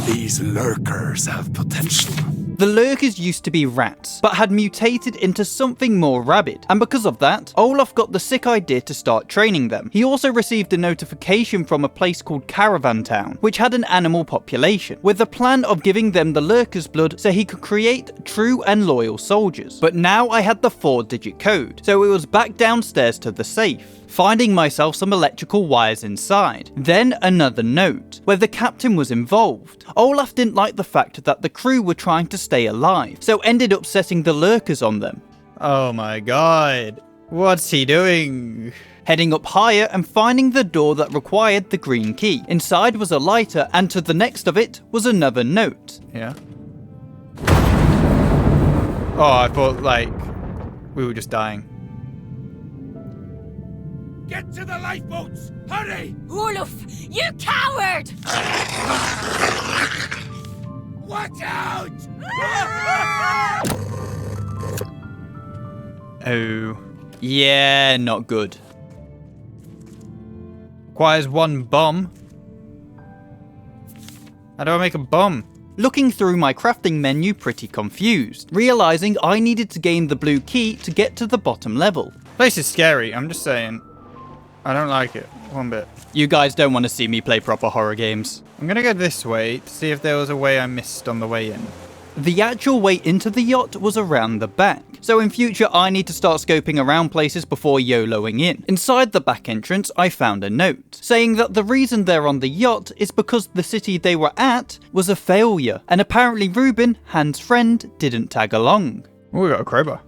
These lurkers have potential. The lurkers used to be rats, but had mutated into something more rabid, and because of that, Olaf got the sick idea to start training them. He also received a notification from a place called Caravan Town, which had an animal population, with the plan of giving them the lurkers' blood so he could create true and loyal soldiers. But now I had the 4-digit code, so it was back downstairs to the safe, finding myself some electrical wires inside. Then another note, where the captain was involved. Olaf didn't like the fact that the crew were trying to stay alive, so ended up setting the lurkers on them. Oh my god. What's he doing? Heading up higher and finding the door that required the green key. Inside was a lighter, and to the next of it was another note. Yeah. Oh, I thought, like, we were just dying. Get to the lifeboats! Hurry! Olaf, you coward! Watch out! Oh. Yeah, not good. Requires 1 bomb. How do I make a bomb? Looking through my crafting menu pretty confused, realising I needed to gain the blue key to get to the bottom level. Place is scary, I'm just saying. I don't like it, one bit. You guys don't want to see me play proper horror games. I'm gonna go this way to see if there was a way I missed on the way in. The actual way into the yacht was around the back, so in future I need to start scoping around places before YOLOing in. Inside the back entrance I found a note, saying that the reason they're on the yacht is because the city they were at was a failure, and apparently Ruben, Han's friend, didn't tag along. Oh, we got a crowbar.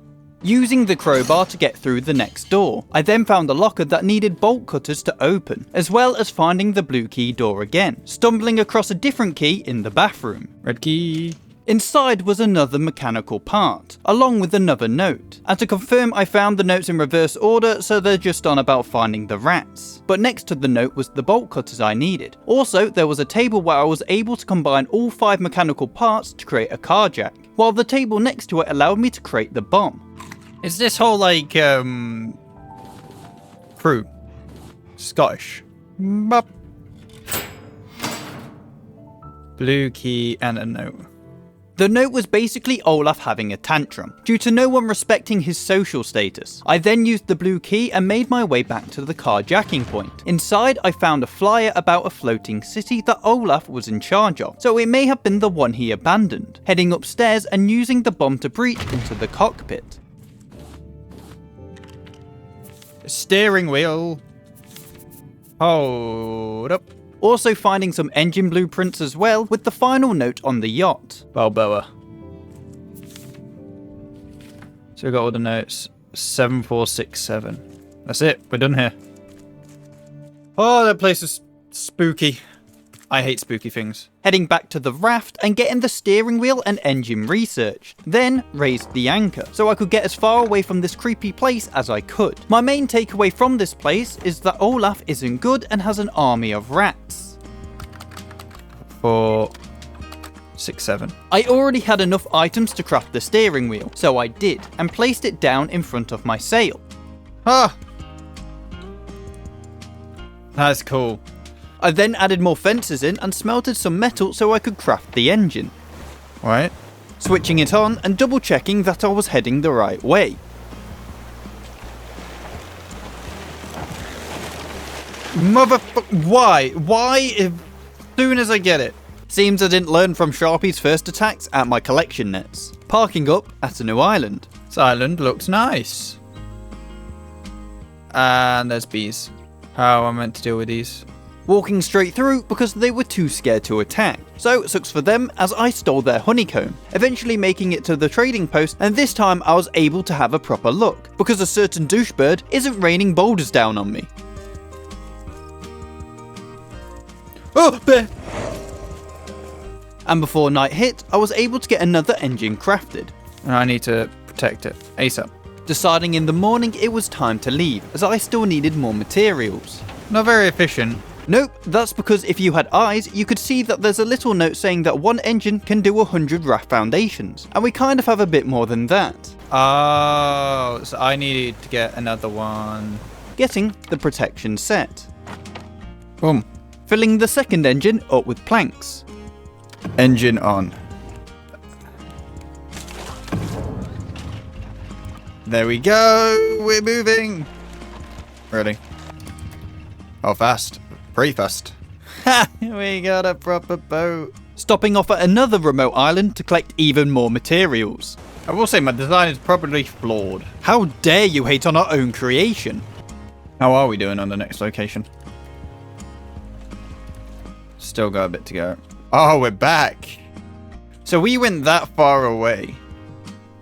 Using the crowbar to get through the next door, I then found a locker that needed bolt cutters to open, as well as finding the blue key door again, stumbling across a different key in the bathroom. Red key. Inside was another mechanical part, along with another note. And to confirm, I found the notes in reverse order, so they're just on about finding the rats. But next to the note was the bolt cutters I needed. Also, there was a table where I was able to combine all 5 mechanical parts to create a car jack, while the table next to it allowed me to create the bomb. Is this whole, like, crew Scottish? Bop. Blue key and a note. The note was basically Olaf having a tantrum, due to no one respecting his social status. I then used the blue key and made my way back to the carjacking point. Inside, I found a flyer about a floating city that Olaf was in charge of, so it may have been the one he abandoned, heading upstairs and using the bomb to breach into the cockpit. Steering wheel. Hold up. Also finding some engine blueprints as well, with the final note on the yacht. Balboa. So we got all the notes. 7467. That's it. We're done here. Oh, that place is spooky. I hate spooky things. Heading back to the raft and getting the steering wheel and engine researched. Then raised the anchor, so I could get as far away from this creepy place as I could. My main takeaway from this place is that Olaf isn't good and has an army of rats. 467. I already had enough items to craft the steering wheel, so I did, and placed it down in front of my sail. Ah! That's cool. I then added more fences in and smelted some metal so I could craft the engine. Right. Switching it on and double checking that I was heading the right way. Motherfucker. Why? Why as soon as I get it? Seems I didn't learn from Sharpie's first attacks at my collection nets. Parking up at a new island. This island looks nice. And there's bees. How am I meant to deal with these? Walking straight through because they were too scared to attack. So sucks for them as I stole their honeycomb, eventually making it to the trading post, and this time I was able to have a proper look, because a certain douchebird isn't raining boulders down on me. Oh, bear! And before night hit, I was able to get another engine crafted. I need to protect it ASAP. Deciding in the morning it was time to leave, as I still needed more materials. Not very efficient. Nope, that's because if you had eyes, you could see that there's a little note saying that one engine can do 100 raft foundations, and we kind of have a bit more than that. Oh, so I needed to get another one. Getting the protection set. Boom. Filling the second engine up with planks. Engine on. There we go. We're moving. Really? Oh, fast. Pretty fast. Ha! We got a proper boat. Stopping off at another remote island to collect even more materials. I will say my design is probably flawed. How dare you hate on our own creation? How are we doing on the next location? Still got a bit to go. Oh, we're back. So we went that far away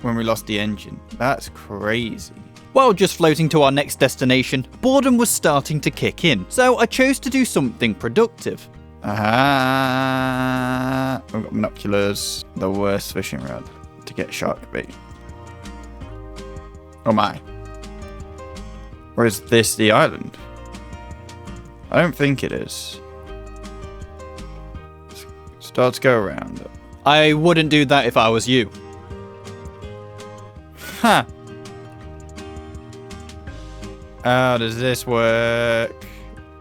when we lost the engine. That's crazy. While just floating to our next destination, boredom was starting to kick in, so I chose to do something productive. Aha! We've got binoculars. The worst fishing rod to get shark bait. Oh my. Or is this the island? I don't think it is. Start to go around. I wouldn't do that if I was you. Huh. How does this work?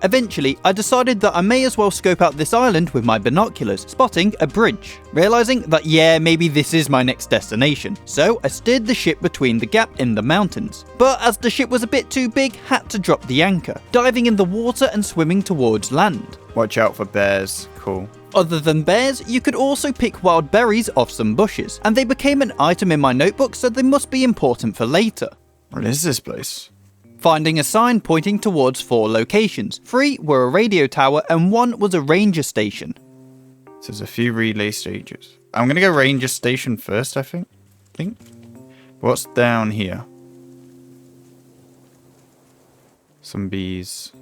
Eventually, I decided that I may as well scope out this island with my binoculars, spotting a bridge. Realising that yeah, maybe this is my next destination. So I steered the ship between the gap in the mountains. But as the ship was a bit too big, had to drop the anchor, diving in the water and swimming towards land. Watch out for bears. Cool. Other than bears, you could also pick wild berries off some bushes, and they became an item in my notebook, so they must be important for later. What is this place? Finding a sign pointing towards 4 locations. 3 were a radio tower and 1 was a ranger station. So there's a few relay stages. I'm gonna go ranger station first, I think. What's down here? Some bees.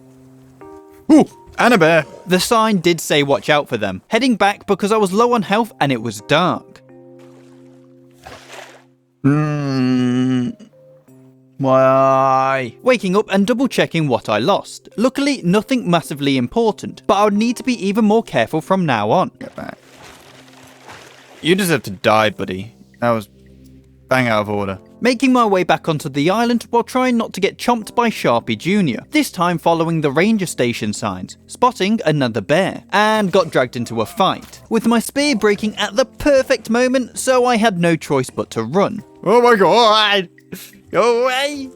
Ooh, and a bear. The sign did say watch out for them. Heading back because I was low on health and it was dark. Why? Waking up and double checking what I lost. Luckily, nothing massively important, but I would need to be even more careful from now on. Get back. You deserve to die, buddy. That was bang out of order. Making my way back onto the island while trying not to get chomped by Sharpie Jr., this time following the ranger station signs, spotting another bear, and got dragged into a fight, with my spear breaking at the perfect moment, so I had no choice but to run. Oh my god! Go away!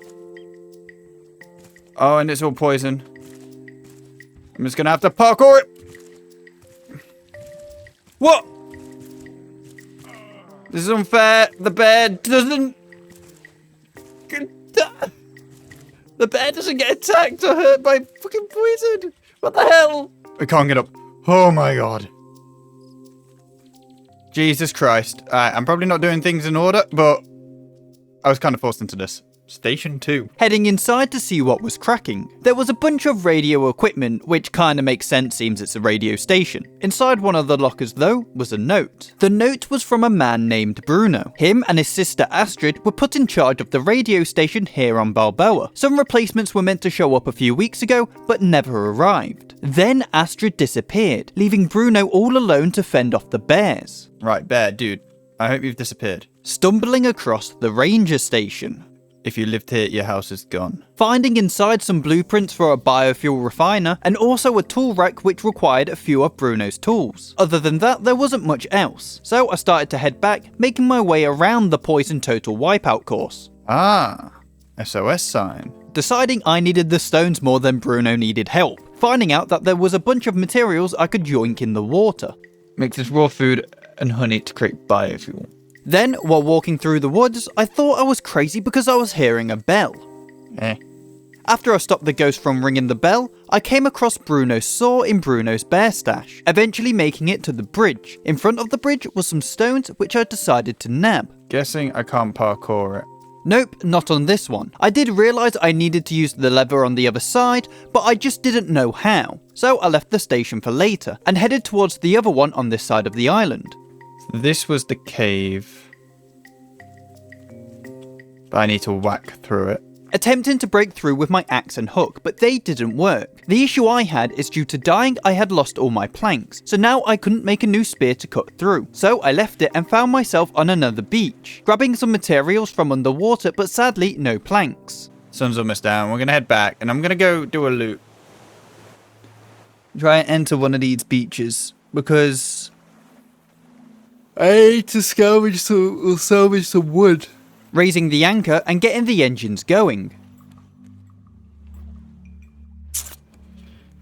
Oh, and it's all poison. I'm just gonna have to parkour it. What? This is unfair. The bear doesn't... The bear doesn't get attacked or hurt by fucking poison. What the hell? I can't get up. Oh my god. Jesus Christ. I'm probably not doing things in order, but I was kind of forced into this. Station 2. Heading inside to see what was cracking. There was a bunch of radio equipment, which kinda makes sense, seems it's a radio station. Inside one of the lockers though, was a note. The note was from a man named Bruno. Him and his sister Astrid were put in charge of the radio station here on Balboa. Some replacements were meant to show up a few weeks ago, but never arrived. Then Astrid disappeared, leaving Bruno all alone to fend off the bears. Right, bear, dude. I hope you've disappeared. Stumbling across the ranger station. If you lived here, your house is gone. Finding inside some blueprints for a biofuel refiner, and also a tool rack which required a few of Bruno's tools. Other than that, there wasn't much else, so I started to head back, making my way around the poison total wipeout course. Ah, SOS sign. Deciding I needed the stones more than Bruno needed help, finding out that there was a bunch of materials I could yoink in the water. Mix this raw food and honey to create biofuel. Then, while walking through the woods, I thought I was crazy because I was hearing a bell. After I stopped the ghost from ringing the bell, I came across Bruno's saw in Bruno's bear stash, eventually making it to the bridge. In front of the bridge was some stones which I decided to nab. Guessing I can't parkour it. Nope, not on this one. I did realise I needed to use the lever on the other side, but I just didn't know how. So I left the station for later, and headed towards the other one on this side of the island. This was the cave. But I need to whack through it. Attempting to break through with my axe and hook, but they didn't work. The issue I had is due to dying, I had lost all my planks, so now I couldn't make a new spear to cut through. So I left it and found myself on another beach, grabbing some materials from underwater, but sadly no planks. Sun's almost down. We're gonna head back, and I'm gonna go do a loot. Try and enter one of these beaches, because I need to salvage some wood. Raising the anchor and getting the engines going.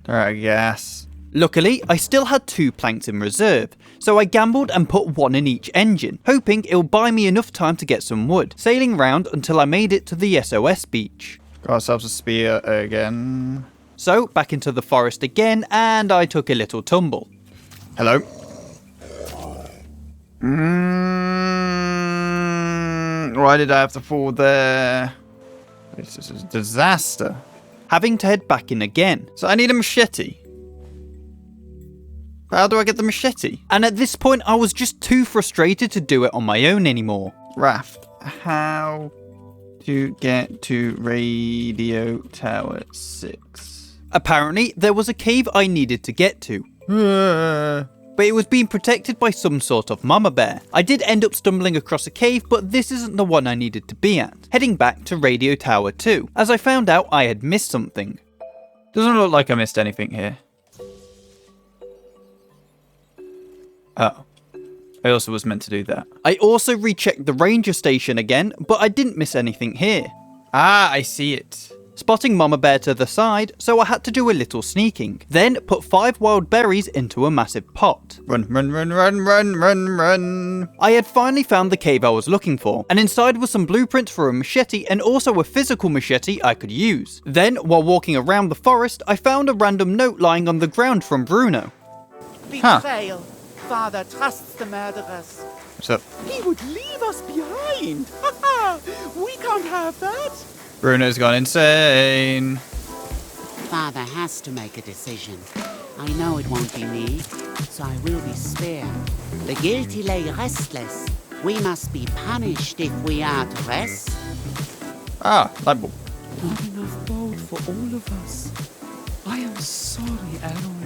Alright, gas. Luckily, I still had 2 planks in reserve, so I gambled and put 1 in each engine, hoping it'll buy me enough time to get some wood, sailing round until I made it to the SOS beach. Got ourselves a spear again. So, back into the forest again, and I took a little tumble. Hello. Why did I have to fall there? This is a disaster. Having to head back in again. So I need a machete. How do I get the machete? And at this point, I was just too frustrated to do it on my own anymore. Raft. How to get to Radio Tower 6? Apparently, there was a cave I needed to get to. But it was being protected by some sort of mama bear. I did end up stumbling across a cave, but this isn't the one I needed to be at. Heading back to Radio Tower 2, as I found out I had missed something. Doesn't look like I missed anything here. Oh. I also was meant to do that. I also rechecked the ranger station again, but I didn't miss anything here. Ah, I see it. spotting Mama Bear to the side, so I had to do a little sneaking. Then put 5 wild berries into a massive pot. Run, run, run, run, run, run, run. I had finally found the cave I was looking for, and inside was some blueprints for a machete and also a physical machete I could use. Then, while walking around the forest, I found a random note lying on the ground from Bruno. Betrayal. Father trusts the murderers. What's up? He would leave us behind. We can't have that. Bruno's gone insane. Father has to make a decision. I know it won't be me, so I will be spared. The guilty lay restless. We must be punished if we are to rest. Ah, light bulb. Not enough gold for all of us. I am sorry, Aaron.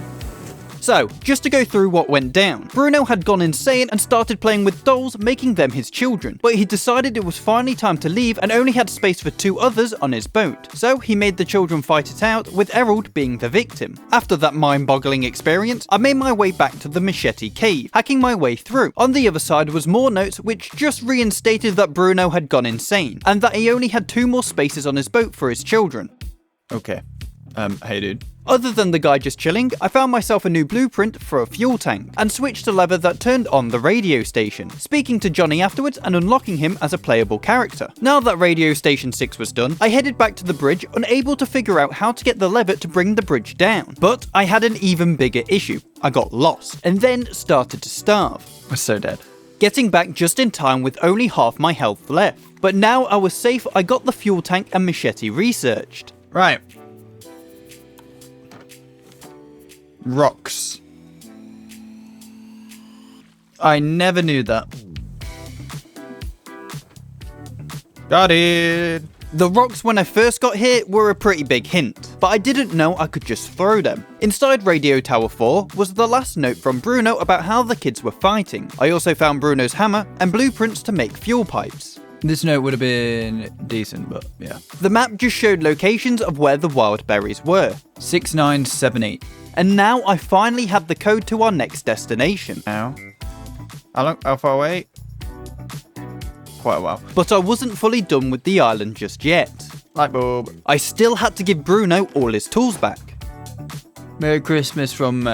So, just to go through what went down, Bruno had gone insane and started playing with dolls, making them his children, but he decided it was finally time to leave and only had space for 2 others on his boat. So he made the children fight it out, with Errol being the victim. After that mind-boggling experience, I made my way back to the machete cave, hacking my way through. On the other side was more notes which just reinstated that Bruno had gone insane, and that he only had 2 more spaces on his boat for his children. Okay. Hey dude. Other than the guy just chilling, I found myself a new blueprint for a fuel tank, and switched a lever that turned on the radio station, speaking to Johnny afterwards and unlocking him as a playable character. Now that radio station 6 was done, I headed back to the bridge, unable to figure out how to get the lever to bring the bridge down. But I had an even bigger issue. I got lost, and then started to starve. We're so dead. Getting back just in time with only half my health left. But now I was safe, I got the fuel tank and machete researched. Right. Rocks. I never knew that. Got it. The rocks when I first got here were a pretty big hint, but I didn't know I could just throw them. Inside Radio Tower 4 was the last note from Bruno about how the kids were fighting. I also found Bruno's hammer and blueprints to make fuel pipes. This note would have been decent, but yeah. The map just showed locations of where the wild berries were. 6978. And now I finally have the code to our next destination. How far away? Quite a while. But I wasn't fully done with the island just yet. Light bulb. I still had to give Bruno all his tools back. Merry Christmas from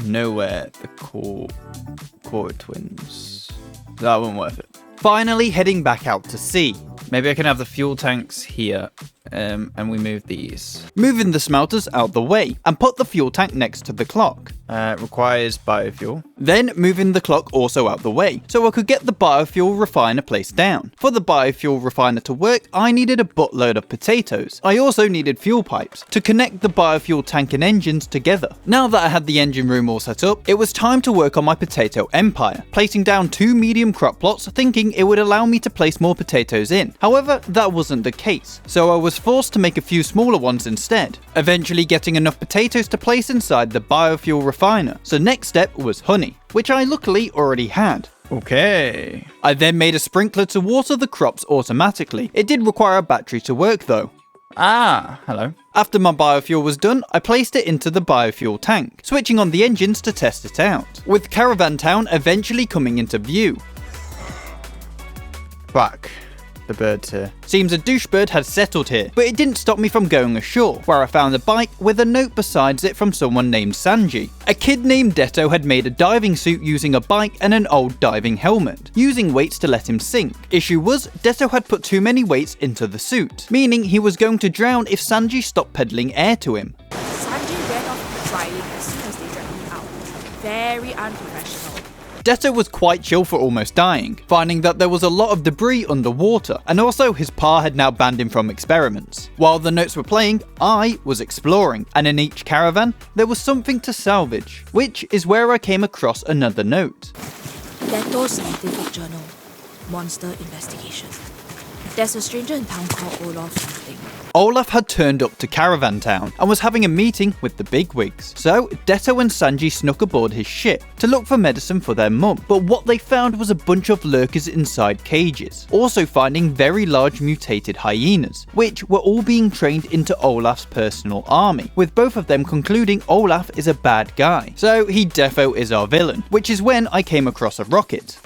nowhere. The core twins. That wasn't worth it. Finally heading back out to sea. Maybe I can have the fuel tanks here, and we move these. Moving the smelters out the way, and put the fuel tank next to the clock. Requires biofuel. Then moving the clock also out the way, so I could get the biofuel refiner placed down. For the biofuel refiner to work, I needed a buttload of potatoes. I also needed fuel pipes to connect the biofuel tank and engines together. Now that I had the engine room all set up, it was time to work on my potato empire, placing down 2 medium crop plots, thinking it would allow me to place more potatoes in. However, that wasn't the case, so I was forced to make a few smaller ones instead, eventually getting enough potatoes to place inside the biofuel refiner. So next step was honey, which I luckily already had. Okay. I then made a sprinkler to water the crops automatically. It did require a battery to work though. Ah, hello. After my biofuel was done, I placed it into the biofuel tank, switching on the engines to test it out, with Caravan Town eventually coming into view. Fuck. The bird's here. Seems a douchebird had settled here, but it didn't stop me from going ashore, where I found a bike with a note besides it from someone named Sanji. A kid named Detto had made a diving suit using a bike and an old diving helmet, using weights to let him sink. Issue was, Detto had put too many weights into the suit, meaning he was going to drown if Sanji stopped peddling air to him. Sanji ran off crying as soon as they dragged me out. Very unprofessional. Detto was quite chill for almost dying, finding that there was a lot of debris underwater, and also his pa had now banned him from experiments. While the notes were playing, I was exploring, and in each caravan, there was something to salvage, which is where I came across another note. Leto Scientific Journal. Monster Investigation. There's a stranger in town called Olaf something. Olaf had turned up to Caravan Town and was having a meeting with the bigwigs. So Detto and Sanji snuck aboard his ship to look for medicine for their mum, but what they found was a bunch of lurkers inside cages, also finding very large mutated hyenas, which were all being trained into Olaf's personal army, with both of them concluding Olaf is a bad guy. So he defo is our villain, which is when I came across a rocket.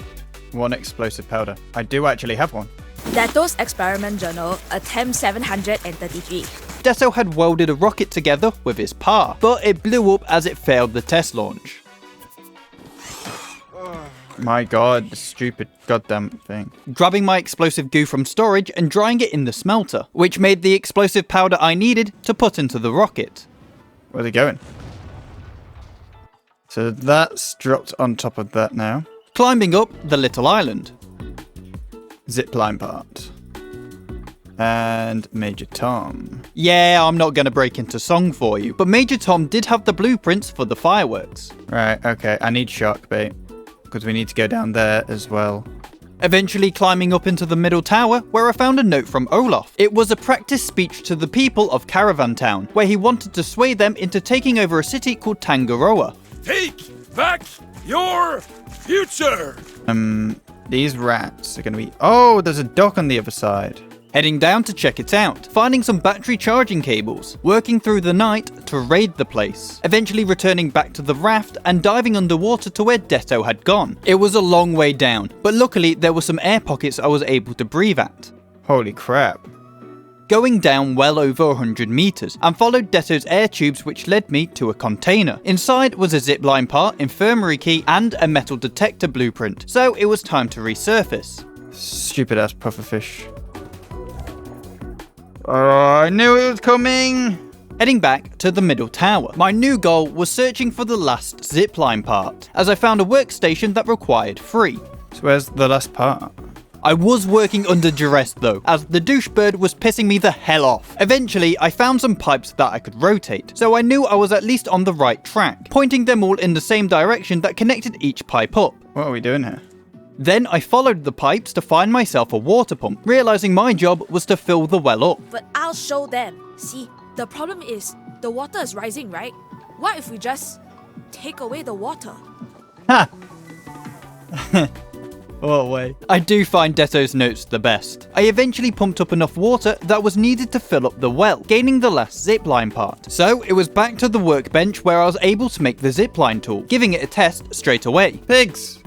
1 explosive powder. I do actually have one. Leto's Experiment Journal, attempt 733. Deso had welded a rocket together with his pa, but it blew up as it failed the test launch. My god, the stupid goddamn thing. Grabbing my explosive goo from storage and drying it in the smelter, which made the explosive powder I needed to put into the rocket. Where's it going? So that's dropped on top of that now. Climbing up the little island. Zipline part. And Major Tom. Yeah, I'm not going to break into song for you, but Major Tom did have the blueprints for the fireworks. Right, okay, I need shark bait, because we need to go down there as well. Eventually climbing up into the middle tower, where I found a note from Olaf. It was a practice speech to the people of Caravan Town, where he wanted to sway them into taking over a city called Tangaroa. Take back your future! These rats are going to be... Oh, there's a dock on the other side. Heading down to check it out, finding some battery charging cables, working through the night to raid the place, eventually returning back to the raft and diving underwater to where Deso had gone. It was a long way down, but luckily there were some air pockets I was able to breathe at. Holy crap. Going down well over 100 meters and followed Deso's air tubes, which led me to a container. Inside was a zipline part, infirmary key and a metal detector blueprint, so it was time to resurface. Stupid ass pufferfish. Oh, I knew it was coming! Heading back to the middle tower, my new goal was searching for the last zipline part, as I found a workstation that required 3. So where's the last part? I was working under duress though, as the douchebird was pissing me the hell off. Eventually, I found some pipes that I could rotate, so I knew I was at least on the right track, pointing them all in the same direction that connected each pipe up. What are we doing here? Then I followed the pipes to find myself a water pump, realizing my job was to fill the well up. But I'll show them. See, the problem is, the water is rising, right? What if we just take away the water? Ha! What way? I do find Deso's notes the best. I eventually pumped up enough water that was needed to fill up the well, gaining the last zipline part. So it was back to the workbench where I was able to make the zipline tool, giving it a test straight away. Pigs!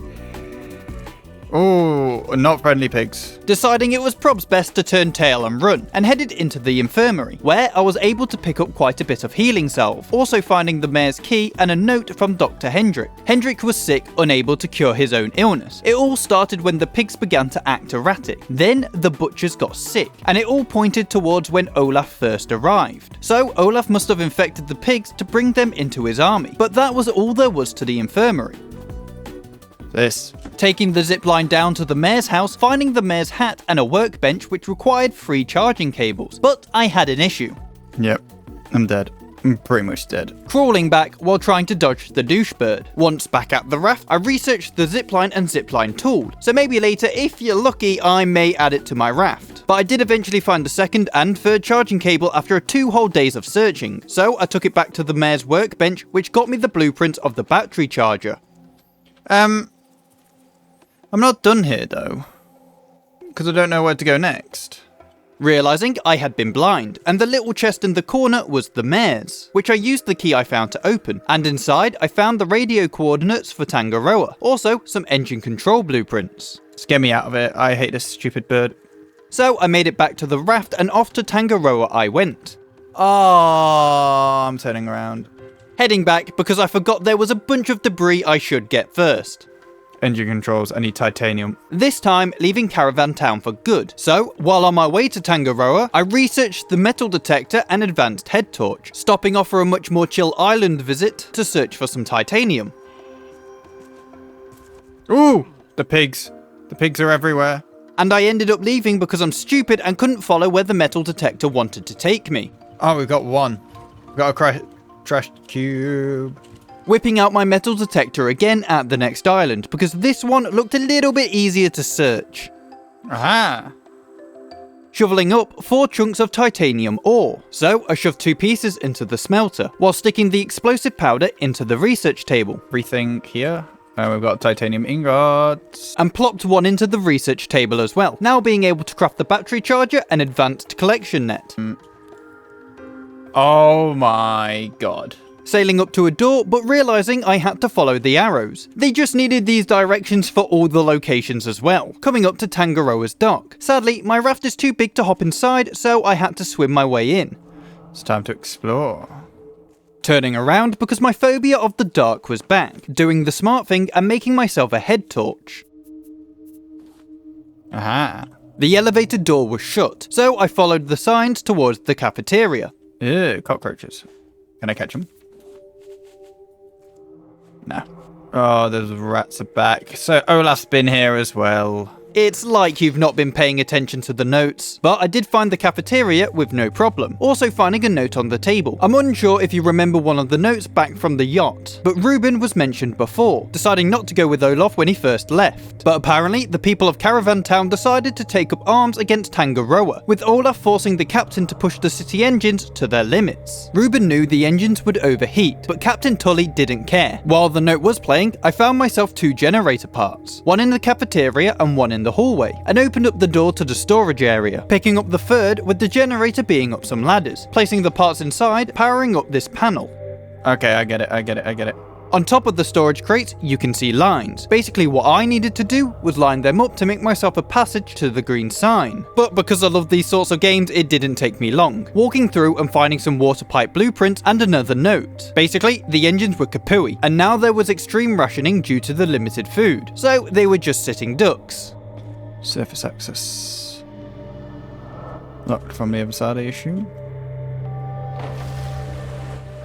Oh, not friendly pigs. Deciding it was probs best to turn tail and run, and headed into the infirmary, where I was able to pick up quite a bit of healing salve, also finding the mayor's key and a note from Dr. Hendrik. Hendrik was sick, unable to cure his own illness. It all started when the pigs began to act erratic. Then the butchers got sick, and it all pointed towards when Olaf first arrived. So Olaf must have infected the pigs to bring them into his army, but that was all there was to the infirmary. This. Taking the zipline down to the mayor's house, finding the mayor's hat and a workbench which required 3 charging cables. But I had an issue. Yep, I'm dead. I'm pretty much dead. Crawling back while trying to dodge the douchebird. Once back at the raft, I researched the zipline and zipline tool, so maybe later, if you're lucky, I may add it to my raft. But I did eventually find the 2nd and 3rd charging cable after 2 whole days of searching, so I took it back to the mayor's workbench, which got me the blueprint of the battery charger. I'm not done here though, because I don't know where to go next. Realising I had been blind, and the little chest in the corner was the mayor's, which I used the key I found to open, and inside I found the radio coordinates for Tangaroa, also some engine control blueprints. Just get me out of it, I hate this stupid bird. So I made it back to the raft and off to Tangaroa I went. Oh, I'm turning around. Heading back because I forgot there was a bunch of debris I should get first. Engine controls, I need titanium. This time, leaving Caravan Town for good. So, while on my way to Tangaroa, I researched the metal detector and advanced head torch, stopping off for a much more chill island visit to search for some titanium. Ooh, the pigs. The pigs are everywhere. And I ended up leaving because I'm stupid and couldn't follow where the metal detector wanted to take me. Oh, we've got one. We've got a trash cube. Whipping out my metal detector again at the next island, because this one looked a little bit easier to search. Aha! Shoveling up 4 chunks of titanium ore, so I shoved 2 pieces into the smelter, while sticking the explosive powder into the research table. Everything here. We've got titanium ingots. And plopped 1 into the research table as well, now being able to craft the battery charger and advanced collection net. Oh my god. Sailing up to a door, but realising I had to follow the arrows. They just needed these directions for all the locations as well, coming up to Tangaroa's dock. Sadly, my raft is too big to hop inside, so I had to swim my way in. It's time to explore. Turning around because my phobia of the dark was back, doing the smart thing and making myself a head torch. Aha. The elevator door was shut, so I followed the signs towards the cafeteria. Ew, cockroaches. Can I catch them? No. Oh, those rats are back. So Olaf's been here as well. It's like you've not been paying attention to the notes, but I did find the cafeteria with no problem, also finding a note on the table. I'm unsure if you remember one of the notes back from the yacht, but Ruben was mentioned before, deciding not to go with Olaf when he first left. But apparently, the people of Caravan Town decided to take up arms against Tangaroa, with Olaf forcing the captain to push the city engines to their limits. Ruben knew the engines would overheat, but Captain Tully didn't care. While the note was playing, I found myself 2 generator parts, one in the cafeteria and one in the hallway, and opened up the door to the storage area, picking up the third with the generator being up some ladders, placing the parts inside, powering up this panel. Okay, I get it. On top of the storage crates, you can see lines. Basically what I needed to do was line them up to make myself a passage to the green sign. But because I love these sorts of games, it didn't take me long, walking through and finding some water pipe blueprints and another note. Basically, the engines were kapooey, and now there was extreme rationing due to the limited food, so they were just sitting ducks. Surface access. Locked from the other side, I assume.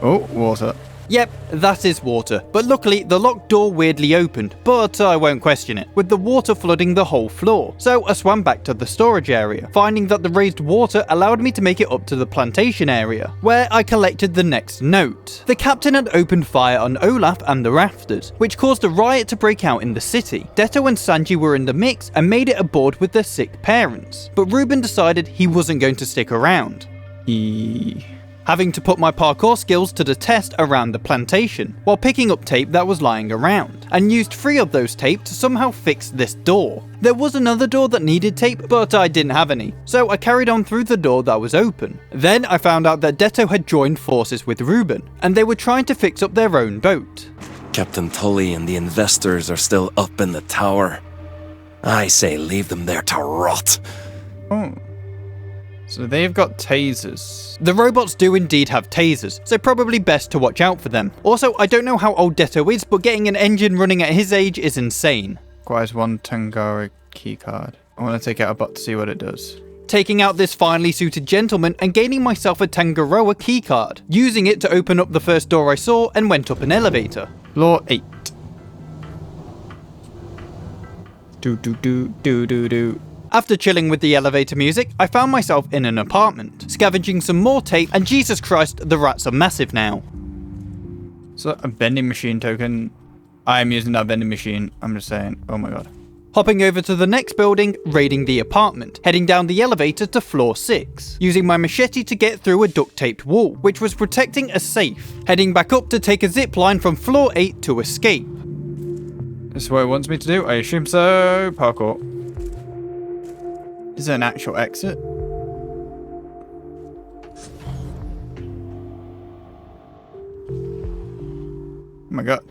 Oh, water. Yep, that is water, but luckily the locked door weirdly opened, but I won't question it, with the water flooding the whole floor. So I swam back to the storage area, finding that the raised water allowed me to make it up to the plantation area, where I collected the next note. The captain had opened fire on Olaf and the rafters, which caused a riot to break out in the city. Detto and Sanji were in the mix and made it aboard with their sick parents, but Ruben decided he wasn't going to stick around. Having to put my parkour skills to the test around the plantation, while picking up tape that was lying around, and used 3 of those tape to somehow fix this door. There was another door that needed tape, but I didn't have any, so I carried on through the door that was open. Then I found out that Detto had joined forces with Ruben, and they were trying to fix up their own boat. Captain Tully and the investors are still up in the tower. I say leave them there to rot. Oh. So they've got tasers. The robots do indeed have tasers, so probably best to watch out for them. Also, I don't know how old Detto is, but getting an engine running at his age is insane. Requires 1 Tangara keycard. I want to take out a bot to see what it does. Taking out this finely suited gentleman and gaining myself a Tangaroa keycard, using it to open up the first door I saw and went up an elevator. Floor 8. Do. After chilling with the elevator music, I found myself in an apartment, scavenging some more tape, and Jesus Christ, the rats are massive now. So a vending machine token. I am using that vending machine. I'm just saying. Oh my god. Hopping over to the next building, raiding the apartment, heading down the elevator to floor 6, using my machete to get through a duct-taped wall, which was protecting a safe, heading back up to take a zip line from floor 8 to escape. This is what it wants me to do. I assume so. Parkour. Is there an actual exit? Oh my god.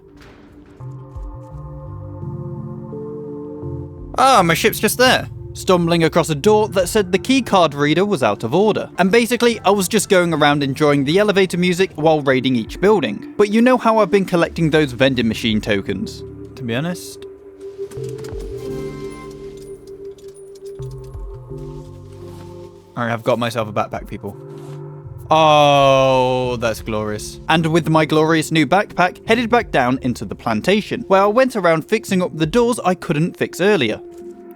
Ah, my ship's just there. Stumbling across a door that said the keycard reader was out of order. And basically, I was just going around enjoying the elevator music while raiding each building. But you know how I've been collecting those vending machine tokens? To be honest. Alright, I've got myself a backpack, people. Oh, that's glorious. And with my glorious new backpack, headed back down into the plantation, where I went around fixing up the doors I couldn't fix earlier.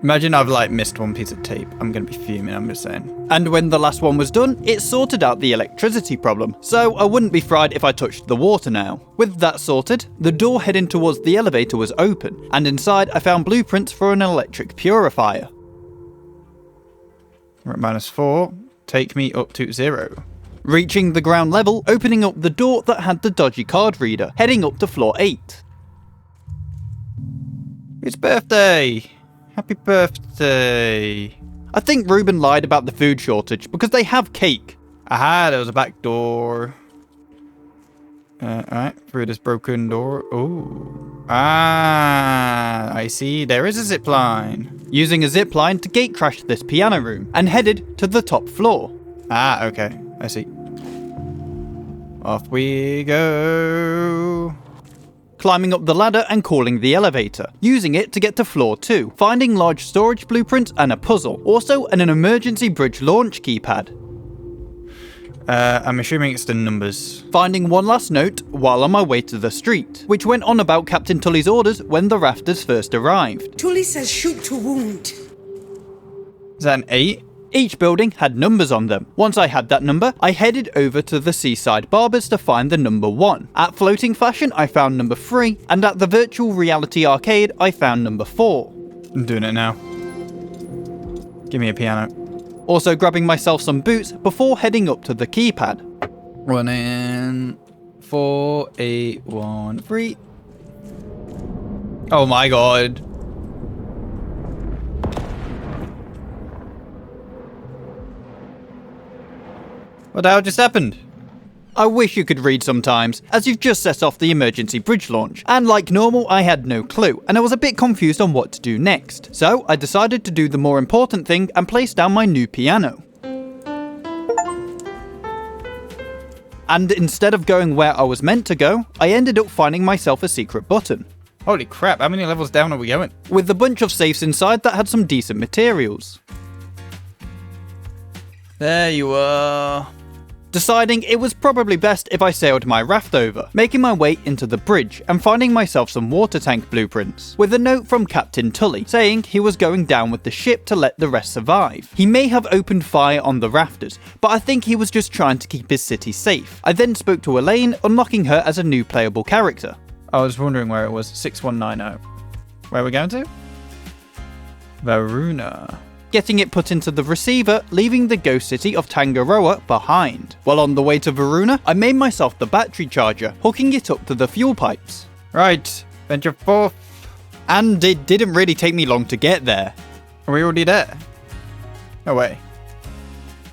Imagine I've like missed one piece of tape. I'm gonna be fuming, I'm just saying. And when the last one was done, it sorted out the electricity problem, so I wouldn't be fried if I touched the water now. With that sorted, the door heading towards the elevator was open, and inside I found blueprints for an electric purifier. We're at -4. Take me up to 0. Reaching the ground level, opening up the door that had the dodgy card reader, heading up to floor 8. It's birthday! Happy birthday! I think Ruben lied about the food shortage because they have cake. Aha, there was a back door. Alright, through this broken door. Oh. Ah, I see. There is a zip line. Using a zip line to gate crash this piano room and headed to the top floor. Ah, okay. I see. Off we go. Climbing up the ladder and calling the elevator, using it to get to floor 2, finding large storage blueprints and a puzzle, also an emergency bridge launch keypad. I'm assuming it's the numbers. Finding one last note while on my way to the street, which went on about Captain Tully's orders when the rafters first arrived. Tully says shoot to wound. Is that an 8? Each building had numbers on them. Once I had that number, I headed over to the Seaside Barbers to find the number 1. At Floating Fashion, I found number 3, and at the Virtual Reality Arcade, I found number 4. I'm doing it now. Give me a piano. Also grabbing myself some boots before heading up to the keypad. Running 4, 8, 1, 3. Oh my god. What the hell just happened? I wish you could read sometimes, as you've just set off the emergency bridge launch, and like normal I had no clue, and I was a bit confused on what to do next. So I decided to do the more important thing and place down my new piano. And instead of going where I was meant to go, I ended up finding myself a secret button, Holy crap, how many levels down are we going? with a bunch of safes inside that had some decent materials. There you are. Deciding it was probably best if I sailed my raft over, making my way into the bridge and finding myself some water tank blueprints, with a note from Captain Tully saying he was going down with the ship to let the rest survive. He may have opened fire on the rafters, but I think he was just trying to keep his city safe. I then spoke to Elaine, unlocking her as a new playable character. I was wondering where it was. 6190. Where are we going to? Varuna. Getting it put into the receiver, leaving the ghost city of Tangaroa behind. While on the way to Varuna, I made myself the battery charger, hooking it up to the fuel pipes. Right, venture forth. And it didn't really take me long to get there. Are we already there? No way.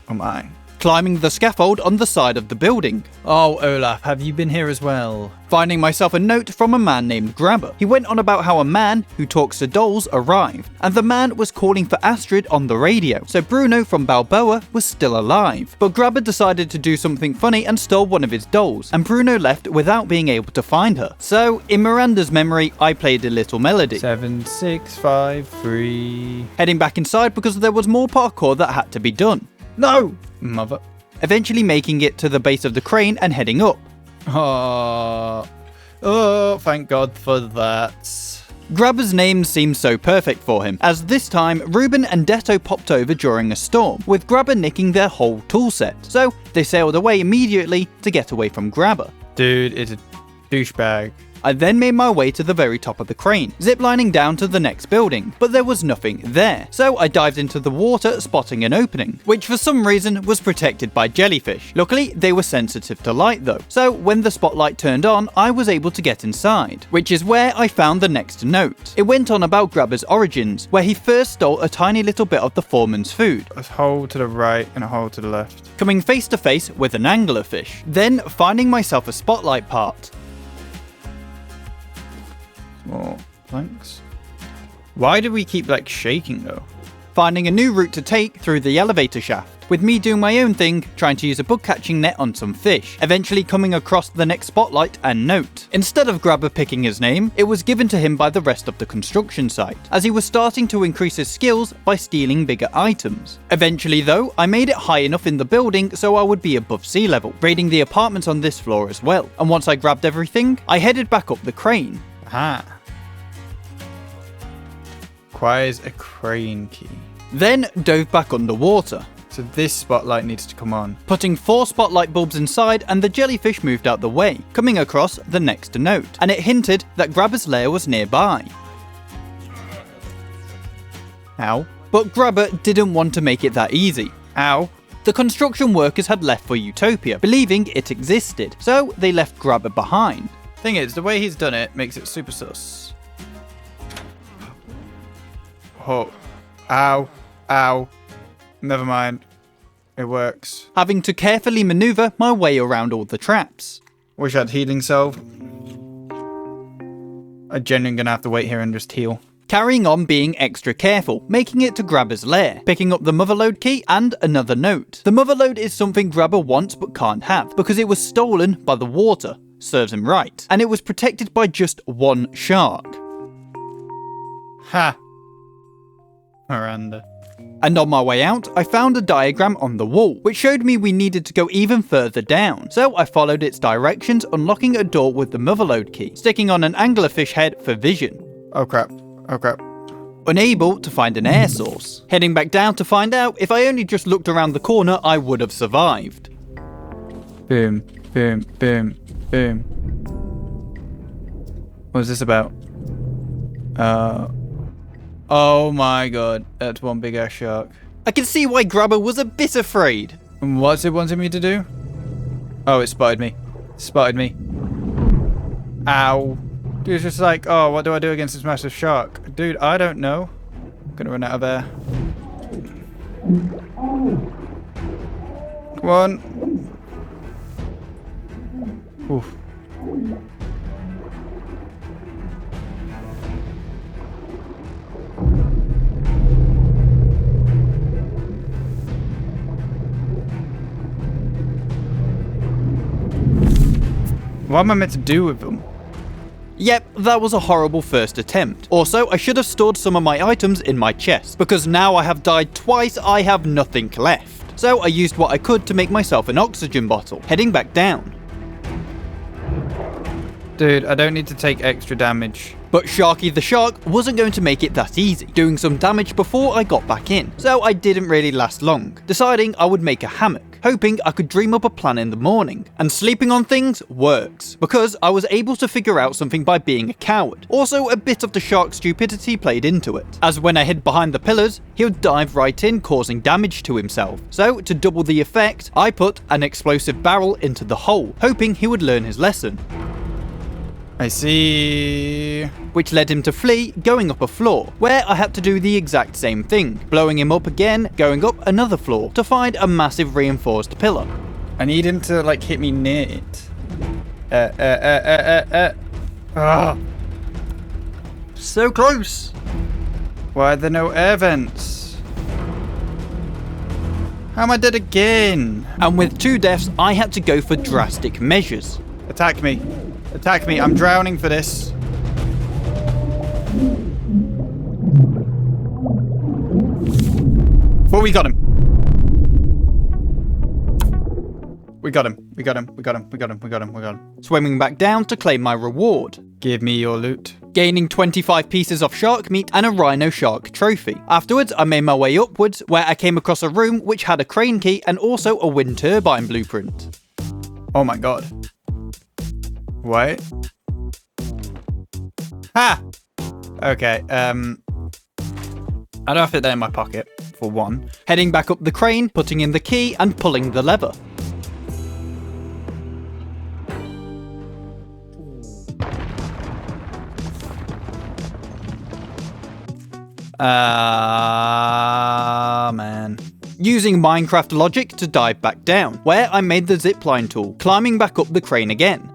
Oh my. Climbing the scaffold on the side of the building. Oh, Olaf, have you been here as well? Finding myself a note from a man named Grabber. He went on about how a man who talks to dolls arrived, and the man was calling for Astrid on the radio, so Bruno from Balboa was still alive. But Grabber decided to do something funny and stole one of his dolls, and Bruno left without being able to find her. So, in Miranda's memory, I played a little melody. 7, 6, 5, 3. Heading back inside because there was more parkour that had to be done. No! Mother. Eventually making it to the base of the crane and heading up. Oh, thank God for that. Grabber's name seemed so perfect for him, as this time Ruben and Detto popped over during a storm, with Grabber nicking their whole toolset, so they sailed away immediately to get away from Grabber. Dude, it's a douchebag. I then made my way to the very top of the crane, ziplining down to the next building, but there was nothing there, so I dived into the water, spotting an opening, which for some reason was protected by jellyfish. Luckily, they were sensitive to light though, so when the spotlight turned on, I was able to get inside, which is where I found the next note. It went on about Grabber's origins, where he first stole a tiny little bit of the foreman's food, A hole to the right and a hole to the left. coming face to face with an anglerfish, then finding myself a spotlight part. More planks. Why do we keep, like, shaking, though? Finding a new route to take through the elevator shaft, with me doing my own thing, trying to use a bug catching net on some fish, eventually coming across the next spotlight and note. Instead of Grabber picking his name, it was given to him by the rest of the construction site, as he was starting to increase his skills by stealing bigger items. Eventually though, I made it high enough in the building so I would be above sea level, raiding the apartments on this floor as well, and once I grabbed everything, I headed back up the crane. Aha. Requires a crane key. Then dove back underwater, So this spotlight needs to come on. putting 4 spotlight bulbs inside, and the jellyfish moved out the way, coming across the next note, and it hinted that Grabber's lair was nearby. Ow. But Grabber didn't want to make it that easy. Ow. The construction workers had left for Utopia, believing it existed, so they left Grabber behind. Thing is, the way he's done it makes it super sus. Oh. Ow. Ow. Never mind. It works. Having to carefully maneuver my way around all the traps. Wish I had healing salve. I'm genuinely gonna have to wait here and just heal. carrying on being extra careful, making it to Grabber's lair, picking up the motherlode key and another note. The motherlode is something Grabber wants but can't have, because it was stolen by the water. Serves him right. And it was protected by just one shark. Ha! Miranda. And on my way out, I found a diagram on the wall, which showed me we needed to go even further down, so I followed its directions, unlocking a door with the motherlode key, sticking on an anglerfish head for vision. Oh crap. Oh crap. Unable to find an air source. Heading back down to find out if I only just looked around the corner, I would have survived. Boom, boom, boom, boom. What was this about? Oh my god, that's one big ass shark. I can see why Grabber was a bit afraid. And what's it wanting me to do? Oh, it spotted me. Spotted me. Ow. Dude, it's just like, oh, what do I do against this massive shark? Dude, I don't know. I'm gonna run out of air. Come on. Oof. What am I meant to do with them? Yep, that was a horrible first attempt. Also, I should have stored some of my items in my chest, because now I have died twice, I have nothing left. So I used what I could to make myself an oxygen bottle, heading back down. Dude, I don't need to take extra damage. But Sharky the Shark wasn't going to make it that easy, doing some damage before I got back in, so I didn't really last long, deciding I would make a hammock, hoping I could dream up a plan in the morning. And sleeping on things works, because I was able to figure out something by being a coward. Also, a bit of the shark's stupidity played into it, as when I hid behind the pillars, he would dive right in, causing damage to himself. So, to double the effect, I put an explosive barrel into the hole, hoping he would learn his lesson. I see. Which led him to flee, going up a floor, where I had to do the exact same thing, blowing him up again, going up another floor, to find a massive reinforced pillar. I need him to, like, hit me near it. Oh. So close! Why are there no air vents? How am I dead again? And with 2 deaths, I had to go for drastic measures. Attack me. Attack me. I'm drowning for this. Well, we got him. We got him. We got him. We got him. We got him. We got him. We got him. Swimming back down to claim my reward. Give me your loot. Gaining 25 pieces of shark meat and a rhino shark trophy. Afterwards, I made my way upwards, where I came across a room which had a crane key and also a wind turbine blueprint. Oh my god. Wait. Ha! Okay, I don't fit that in my pocket, for one. Heading back up the crane, putting in the key and pulling the lever. Man. Using Minecraft logic to dive back down, where I made the zipline tool, climbing back up the crane again.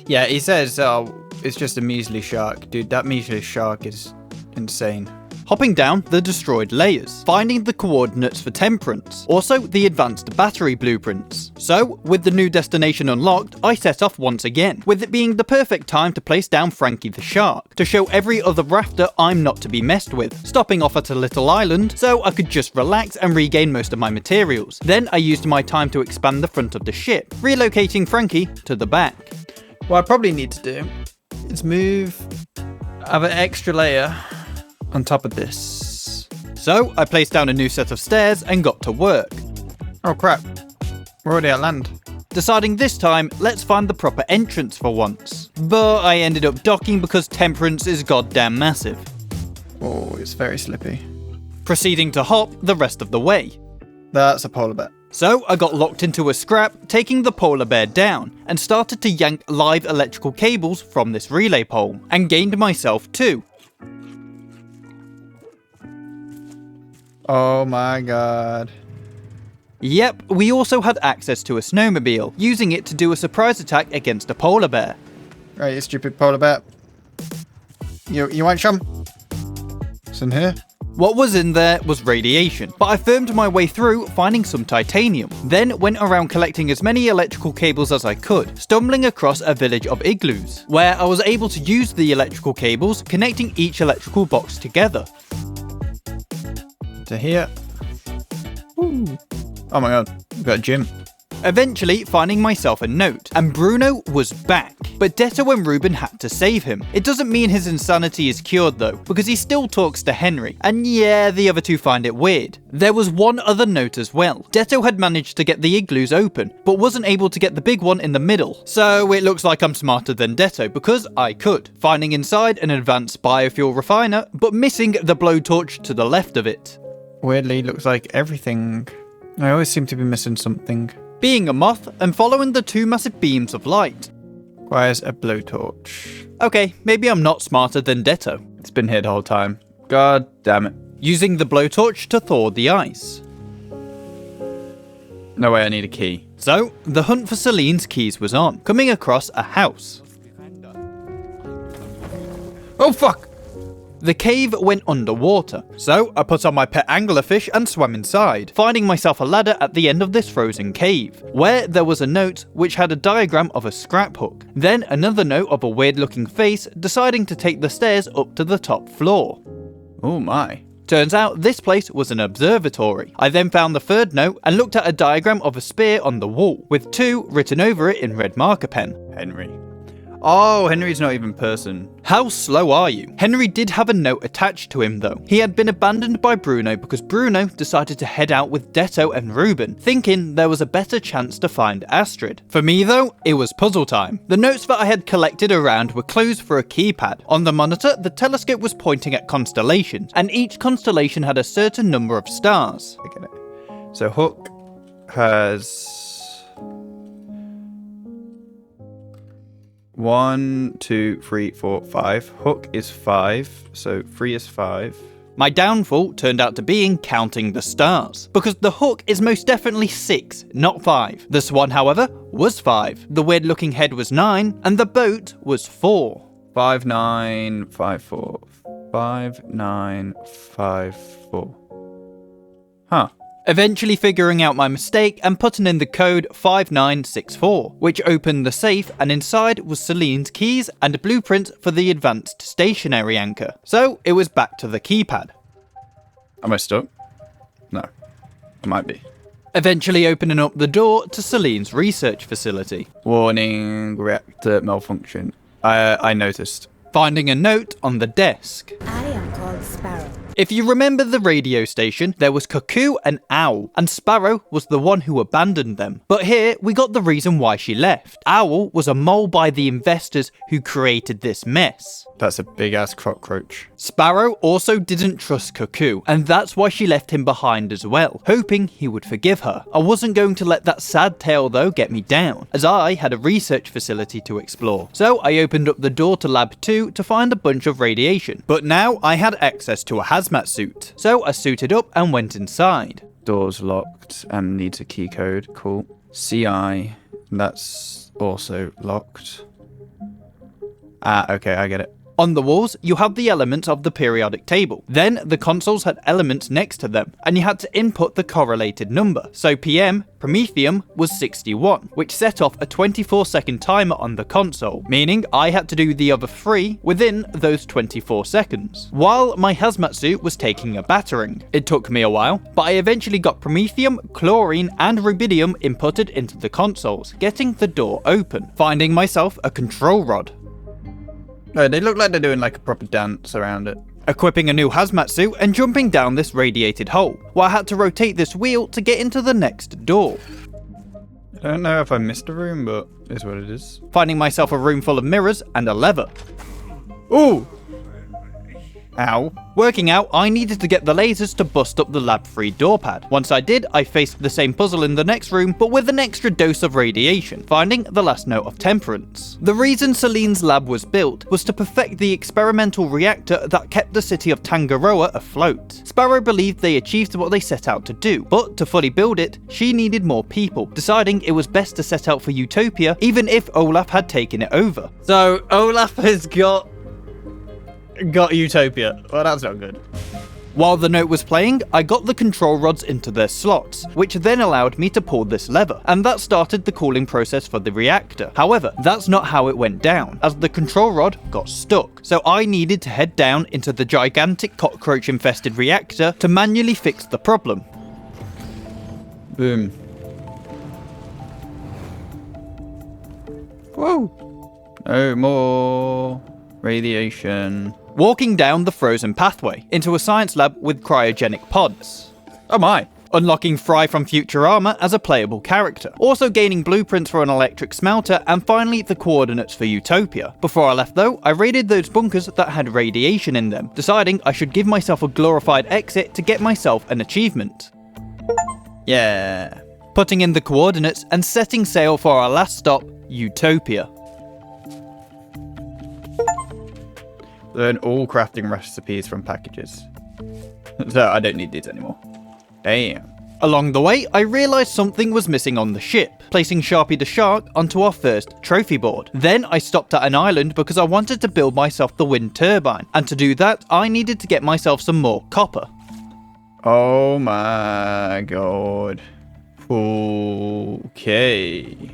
Yeah, he says, oh, it's just a measly shark. Dude, that measly shark is insane. Hopping down the destroyed layers, finding the coordinates for Temperance, also the advanced battery blueprints. So, with the new destination unlocked, I set off once again, with it being the perfect time to place down Frankie the Shark, to show every other rafter I'm not to be messed with, stopping off at a little island so I could just relax and regain most of my materials. Then I used my time to expand the front of the ship, relocating Frankie to the back. What I probably need to do is have an extra layer on top of this. So, I placed down a new set of stairs and got to work. Oh crap, we're already at land. Deciding this time, let's find the proper entrance for once. But I ended up docking because Temperance is goddamn massive. Oh, it's very slippy. Proceeding to hop the rest of the way. That's a polar bear. So I got locked into a scrap, taking the polar bear down, and started to yank live electrical cables from this relay pole, and gained myself 2. Oh my god. Yep, we also had access to a snowmobile, using it to do a surprise attack against a polar bear. Right, you stupid polar bear. You want some? What's in here? What was in there was radiation, but I firmed my way through, finding some titanium. Then went around collecting as many electrical cables as I could, stumbling across a village of igloos, where I was able to use the electrical cables, connecting each electrical box together. To here. Ooh. Oh my god, we've got a gym. Eventually finding myself a note, and Bruno was back. But Detto and Ruben had to save him. It doesn't mean his insanity is cured though, because he still talks to Henry, and yeah, the other two find it weird. There was one other note as well. Detto had managed to get the igloos open, but wasn't able to get the big one in the middle. So it looks like I'm smarter than Detto, because I could, finding inside an advanced biofuel refiner, but missing the blowtorch to the left of it. Weirdly, looks like everything. I always seem to be missing something. Being a moth and following the two massive beams of light. Requires a blowtorch. Okay, maybe I'm not smarter than Detto. It's been here the whole time. God damn it. Using the blowtorch to thaw the ice. No way, I need a key. So, the hunt for Celine's keys was on, coming across a house. Oh fuck! The cave went underwater, so I put on my pet anglerfish and swam inside, finding myself a ladder at the end of this frozen cave, where there was a note which had a diagram of a scrap hook, then another note of a weird looking face deciding to take the stairs up to the top floor. Oh my. Turns out this place was an observatory. I then found the third note and looked at a diagram of a spear on the wall, with 2 written over it in red marker pen. Henry. Oh, Henry's not even person. How slow are you? Henry did have a note attached to him though. He had been abandoned by Bruno because Bruno decided to head out with Detto and Ruben, thinking there was a better chance to find Astrid. For me though, it was puzzle time. The notes that I had collected around were clues for a keypad. On the monitor, the telescope was pointing at constellations, and each constellation had a certain number of stars. I get it. So Hook has 1, 2, 3, 4, 5. Hook is 5, so 3 is 5. My downfall turned out to being counting the stars, because the hook is most definitely 6, not 5. The swan, however, was 5, the weird looking head was 9, and the boat was 4. 5, 9, 5, 4. 5, 9, 5, 4. Huh. Eventually figuring out my mistake and putting in the code 5964, which opened the safe, and inside was Celine's keys and a blueprint for the advanced stationary anchor. So it was back to the keypad. Am I stuck? No. I might be. Eventually opening up the door to Celine's research facility. Warning, reactor malfunction. I noticed. Finding a note on the desk. I am called Sparrow. If you remember the radio station, there was Cuckoo and Owl, and Sparrow was the one who abandoned them. But here, we got the reason why she left. Owl was a mole by the investors who created this mess. That's a big ass cockroach. Sparrow also didn't trust Cuckoo, and that's why she left him behind as well, hoping he would forgive her. I wasn't going to let that sad tale though get me down, as I had a research facility to explore. So I opened up the door to Lab 2 to find a bunch of radiation, but now I had access to a hazmat suit. So I suited up and went inside. Door's locked and needs a key code. Cool. CI, that's also locked. Ah, okay, I get it. On the walls, you have the elements of the periodic table. Then, the consoles had elements next to them, and you had to input the correlated number. So Promethium, was 61, which set off a 24-second timer on the console, meaning I had to do the other 3 within those 24 seconds, while my hazmat suit was taking a battering. It took me a while, but I eventually got Promethium, Chlorine, and Rubidium inputted into the consoles, getting the door open, finding myself a control rod. No, they look like they're doing like a proper dance around it. Equipping a new hazmat suit and jumping down this radiated hole, while I had to rotate this wheel to get into the next door. I don't know if I missed a room, but it's what it is. Finding myself a room full of mirrors and a lever. Ooh! Ow. Working out, I needed to get the lasers to bust up the Lab 3 door pad. Once I did, I faced the same puzzle in the next room, but with an extra dose of radiation, finding the last note of temperance. The reason Celine's lab was built was to perfect the experimental reactor that kept the city of Tangaroa afloat. Sparrow believed they achieved what they set out to do, but to fully build it, she needed more people, deciding it was best to set out for Utopia, even if Olaf had taken it over. So Olaf has got Got Utopia. Well, that's not good. While the note was playing, I got the control rods into their slots, which then allowed me to pull this lever, and that started the cooling process for the reactor. However, that's not how it went down, as the control rod got stuck, so I needed to head down into the gigantic cockroach-infested reactor to manually fix the problem. Boom. Whoa. No more radiation. Walking down the frozen pathway into a science lab with cryogenic pods. Oh my. Unlocking Fry from Futurama as a playable character. Also gaining blueprints for an electric smelter, and finally the coordinates for Utopia. Before I left though, I raided those bunkers that had radiation in them, deciding I should give myself a glorified exit to get myself an achievement. Yeah. Putting in the coordinates and setting sail for our last stop, Utopia. Learn all crafting recipes from packages. So I don't need these anymore. Damn. Along the way, I realised something was missing on the ship, placing Sharpie the Shark onto our first trophy board. Then I stopped at an island because I wanted to build myself the wind turbine, and to do that, I needed to get myself some more copper. Oh my god. Okay.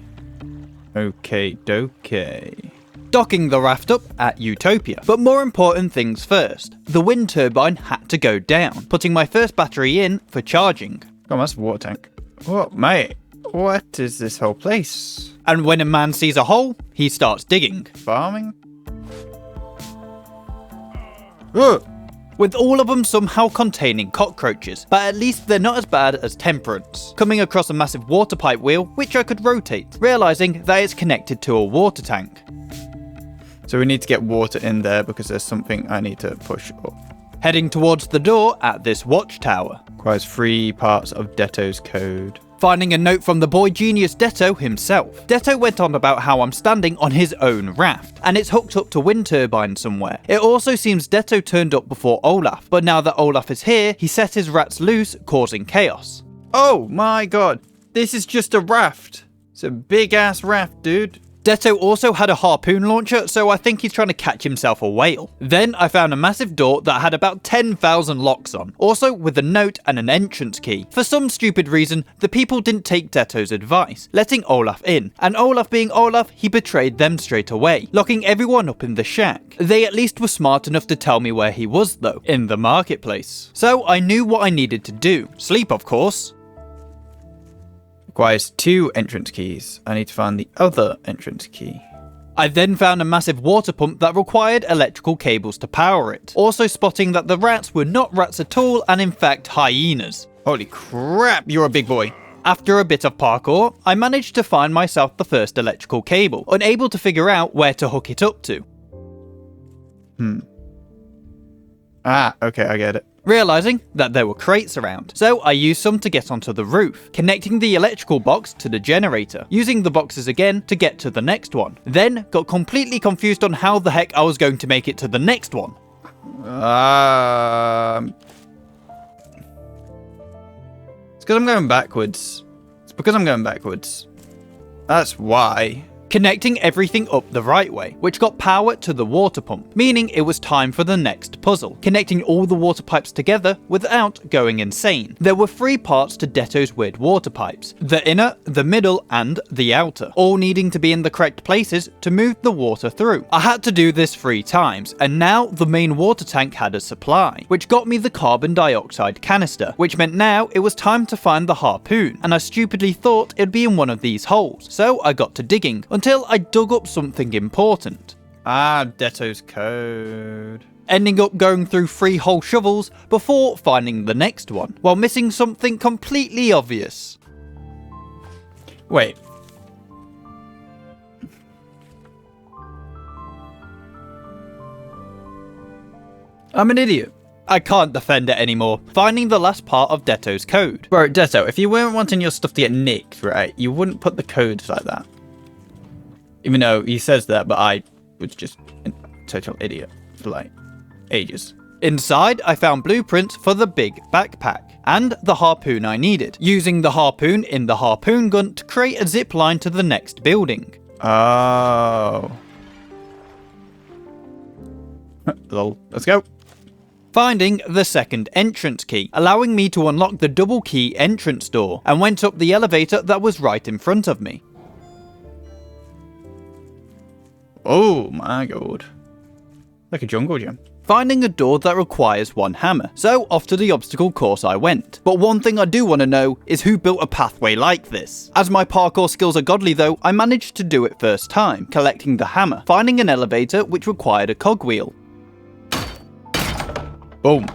Okay, dokey. Docking the raft up at Utopia. But more important things first. The wind turbine had to go down, putting my first battery in for charging. Oh, that's a water tank. What, mate? What is this whole place? And when a man sees a hole, he starts digging. Farming? Ugh. With all of them somehow containing cockroaches, but at least they're not as bad as Temperance. Coming across a massive water pipe wheel, which I could rotate, realising that it's connected to a water tank. So we need to get water in there because there's something I need to push up. Heading towards the door at this watchtower. Requires 3 parts of Detto's code. Finding a note from the boy genius Detto himself. Detto went on about how I'm standing on his own raft, and it's hooked up to wind turbine somewhere. It also seems Detto turned up before Olaf, but now that Olaf is here, he set his rats loose, causing chaos. Oh my god, this is just a raft. It's a big ass raft, dude. Detto also had a harpoon launcher, so I think he's trying to catch himself a whale. Then I found a massive door that had about 10,000 locks on, also with a note and an entrance key. For some stupid reason, the people didn't take Detto's advice, letting Olaf in, and Olaf being Olaf, he betrayed them straight away, locking everyone up in the shack. They at least were smart enough to tell me where he was though, in the marketplace. So I knew what I needed to do. Sleep, of course. Requires 2 entrance keys. I need to find the other entrance key. I then found a massive water pump that required electrical cables to power it, also spotting that the rats were not rats at all and in fact hyenas. Holy crap, you're a big boy. After a bit of parkour, I managed to find myself the first electrical cable, unable to figure out where to hook it up to. Ah, okay, I get it. Realising that there were crates around, so I used some to get onto the roof, connecting the electrical box to the generator, using the boxes again to get to the next one. Then got completely confused on how the heck I was going to make it to the next one. It's because I'm going backwards. That's why. Connecting everything up the right way, which got power to the water pump, meaning it was time for the next puzzle, connecting all the water pipes together without going insane. There were 3 parts to Detto's weird water pipes, the inner, the middle, and the outer, all needing to be in the correct places to move the water through. I had to do this 3 times, and now the main water tank had a supply, which got me the carbon dioxide canister, which meant now it was time to find the harpoon, and I stupidly thought it'd be in one of these holes, so I got to digging, until I dug up something important. Ah, Detto's code. Ending up going through 3 whole shovels before finding the next one, while missing something completely obvious. Wait. I'm an idiot. I can't defend it anymore, finding the last part of Detto's code. Bro, Detto, if you weren't wanting your stuff to get nicked, right, you wouldn't put the codes like that. Even though he says that, but I was just a total idiot for like ages. Inside, I found blueprints for the big backpack and the harpoon I needed, using the harpoon in the harpoon gun to create a zip line to the next building. Oh. Lol. Let's go. Finding the second entrance key, allowing me to unlock the double key entrance door, and went up the elevator that was right in front of me. Oh my god. Like a jungle gym. Finding a door that requires one hammer, so off to the obstacle course I went. But one thing I do want to know is who built a pathway like this. As my parkour skills are godly though, I managed to do it first time, collecting the hammer, finding an elevator which required a cogwheel. Boom.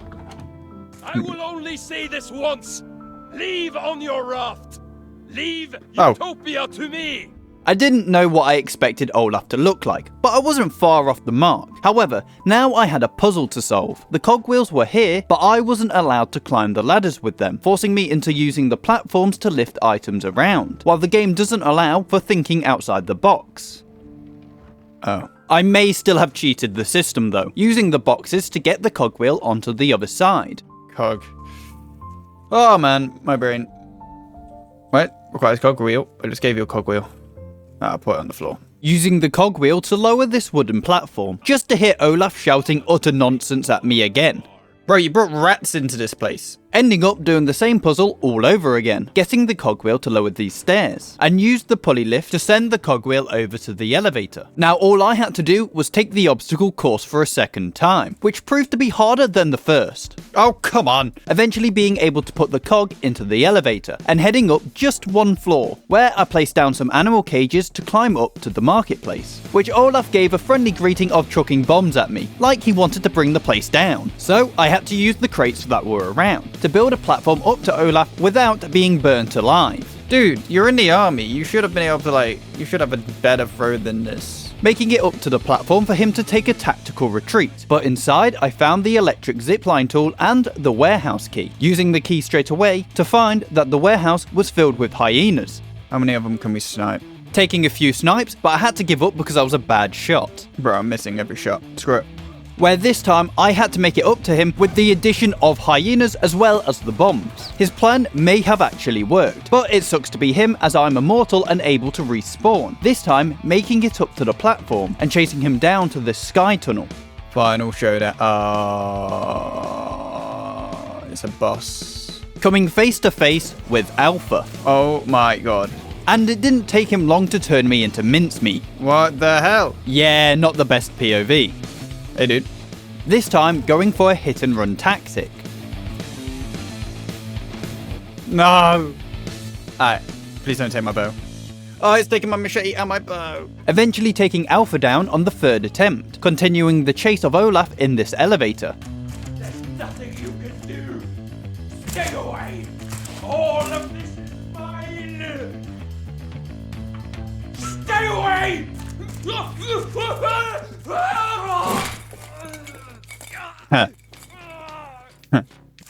I will only say this once. Leave on your raft. Leave Oh. Utopia to me. I didn't know what I expected Olaf to look like, but I wasn't far off the mark. However, now I had a puzzle to solve. The cogwheels were here, but I wasn't allowed to climb the ladders with them, forcing me into using the platforms to lift items around, while the game doesn't allow for thinking outside the box. Oh. I may still have cheated the system though, using the boxes to get the cogwheel onto the other side. Cog. Oh man, my brain. What? Requires cogwheel. I just gave you a cogwheel. I'll put it on the floor. Using the cogwheel to lower this wooden platform, just to hear Olaf shouting utter nonsense at me again. Bro, you brought rats into this place. Ending up doing the same puzzle all over again, getting the cogwheel to lower these stairs, and used the pulley lift to send the cogwheel over to the elevator. Now all I had to do was take the obstacle course for a second time, which proved to be harder than the first. Oh, come on. Eventually being able to put the cog into the elevator, and heading up just one floor, where I placed down some animal cages to climb up to the marketplace, which Olaf gave a friendly greeting of chucking bombs at me, like he wanted to bring the place down. So I had to use the crates that were around to build a platform up to Olaf without being burnt alive. Dude, you're in the army. You should have been able to you should have a better throw than this. Making it up to the platform for him to take a tactical retreat, but inside I found the electric zipline tool and the warehouse key, using the key straight away to find that the warehouse was filled with hyenas. How many of them can we snipe? Taking a few snipes, but I had to give up because I was a bad shot. Bro, I'm missing every shot. Screw it. Where this time I had to make it up to him with the addition of hyenas as well as the bombs. His plan may have actually worked, but it sucks to be him as I'm immortal and able to respawn, this time making it up to the platform and chasing him down to the sky tunnel. Final showdown. It's a boss. Coming face to face with Alpha. Oh my god. And it didn't take him long to turn me into mincemeat. What the hell? Yeah, not the best POV. Hey dude. This time going for a hit and run tactic. No. Alright, please don't take my bow. Oh, it's taking my machete and my bow. Eventually taking Alpha down on the third attempt, continuing the chase of Olaf in this elevator. There's nothing you can do. Stay away. All of this is mine. Stay away.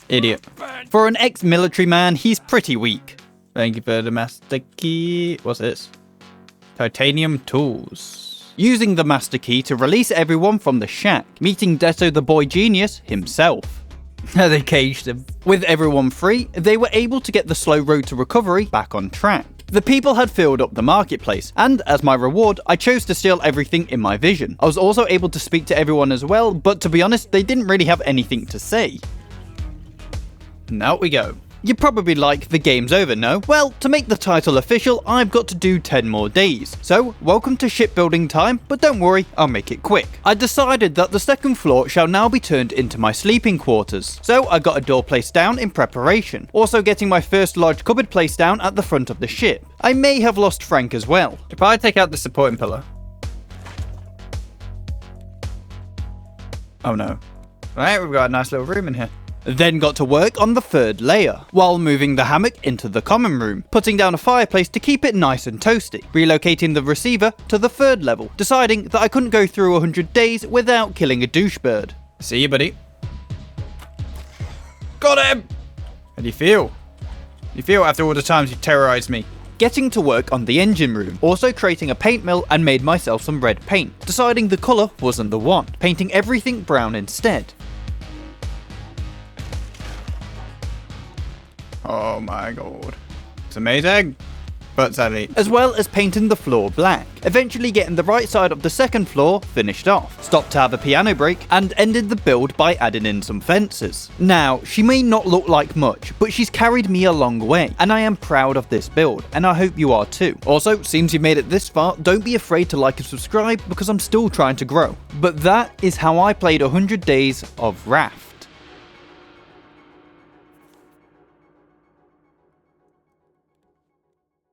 Idiot. For an ex-military man, he's pretty weak. Thank you for the master key. What's this? Titanium tools. Using the master key to release everyone from the shack, meeting Deso the boy genius himself. They caged him. With everyone free, they were able to get the slow road to recovery back on track. The people had filled up the marketplace, and as my reward, I chose to steal everything in my vision. I was also able to speak to everyone as well, but to be honest, they didn't really have anything to say. And out we go. You're probably like, the game's over, no? Well, to make the title official, I've got to do 10 more days. So, welcome to shipbuilding time, but don't worry, I'll make it quick. I decided that the second floor shall now be turned into my sleeping quarters. So, I got a door placed down in preparation. Also getting my first large cupboard placed down at the front of the ship. I may have lost Frank as well. If I take out the supporting pillar. Oh no. Alright, we've got a nice little room in here. Then got to work on the third layer, while moving the hammock into the common room, putting down a fireplace to keep it nice and toasty, relocating the receiver to the third level, deciding that I couldn't go through 100 days without killing a douchebird. See you, buddy. Got him! How do you feel? How do you feel after all the times you terrorized me? Getting to work on the engine room, also creating a paint mill and made myself some red paint, deciding the colour wasn't the one, painting everything brown instead. Oh my god. It's amazing. but sadly. As well as painting the floor black, eventually getting the right side of the second floor finished off, stopped to have a piano break, and ended the build by adding in some fences. Now, she may not look like much, but she's carried me a long way, and I am proud of this build, and I hope you are too. Also, since you've made it this far, don't be afraid to like and subscribe because I'm still trying to grow. But that is how I played 100 days of Raft.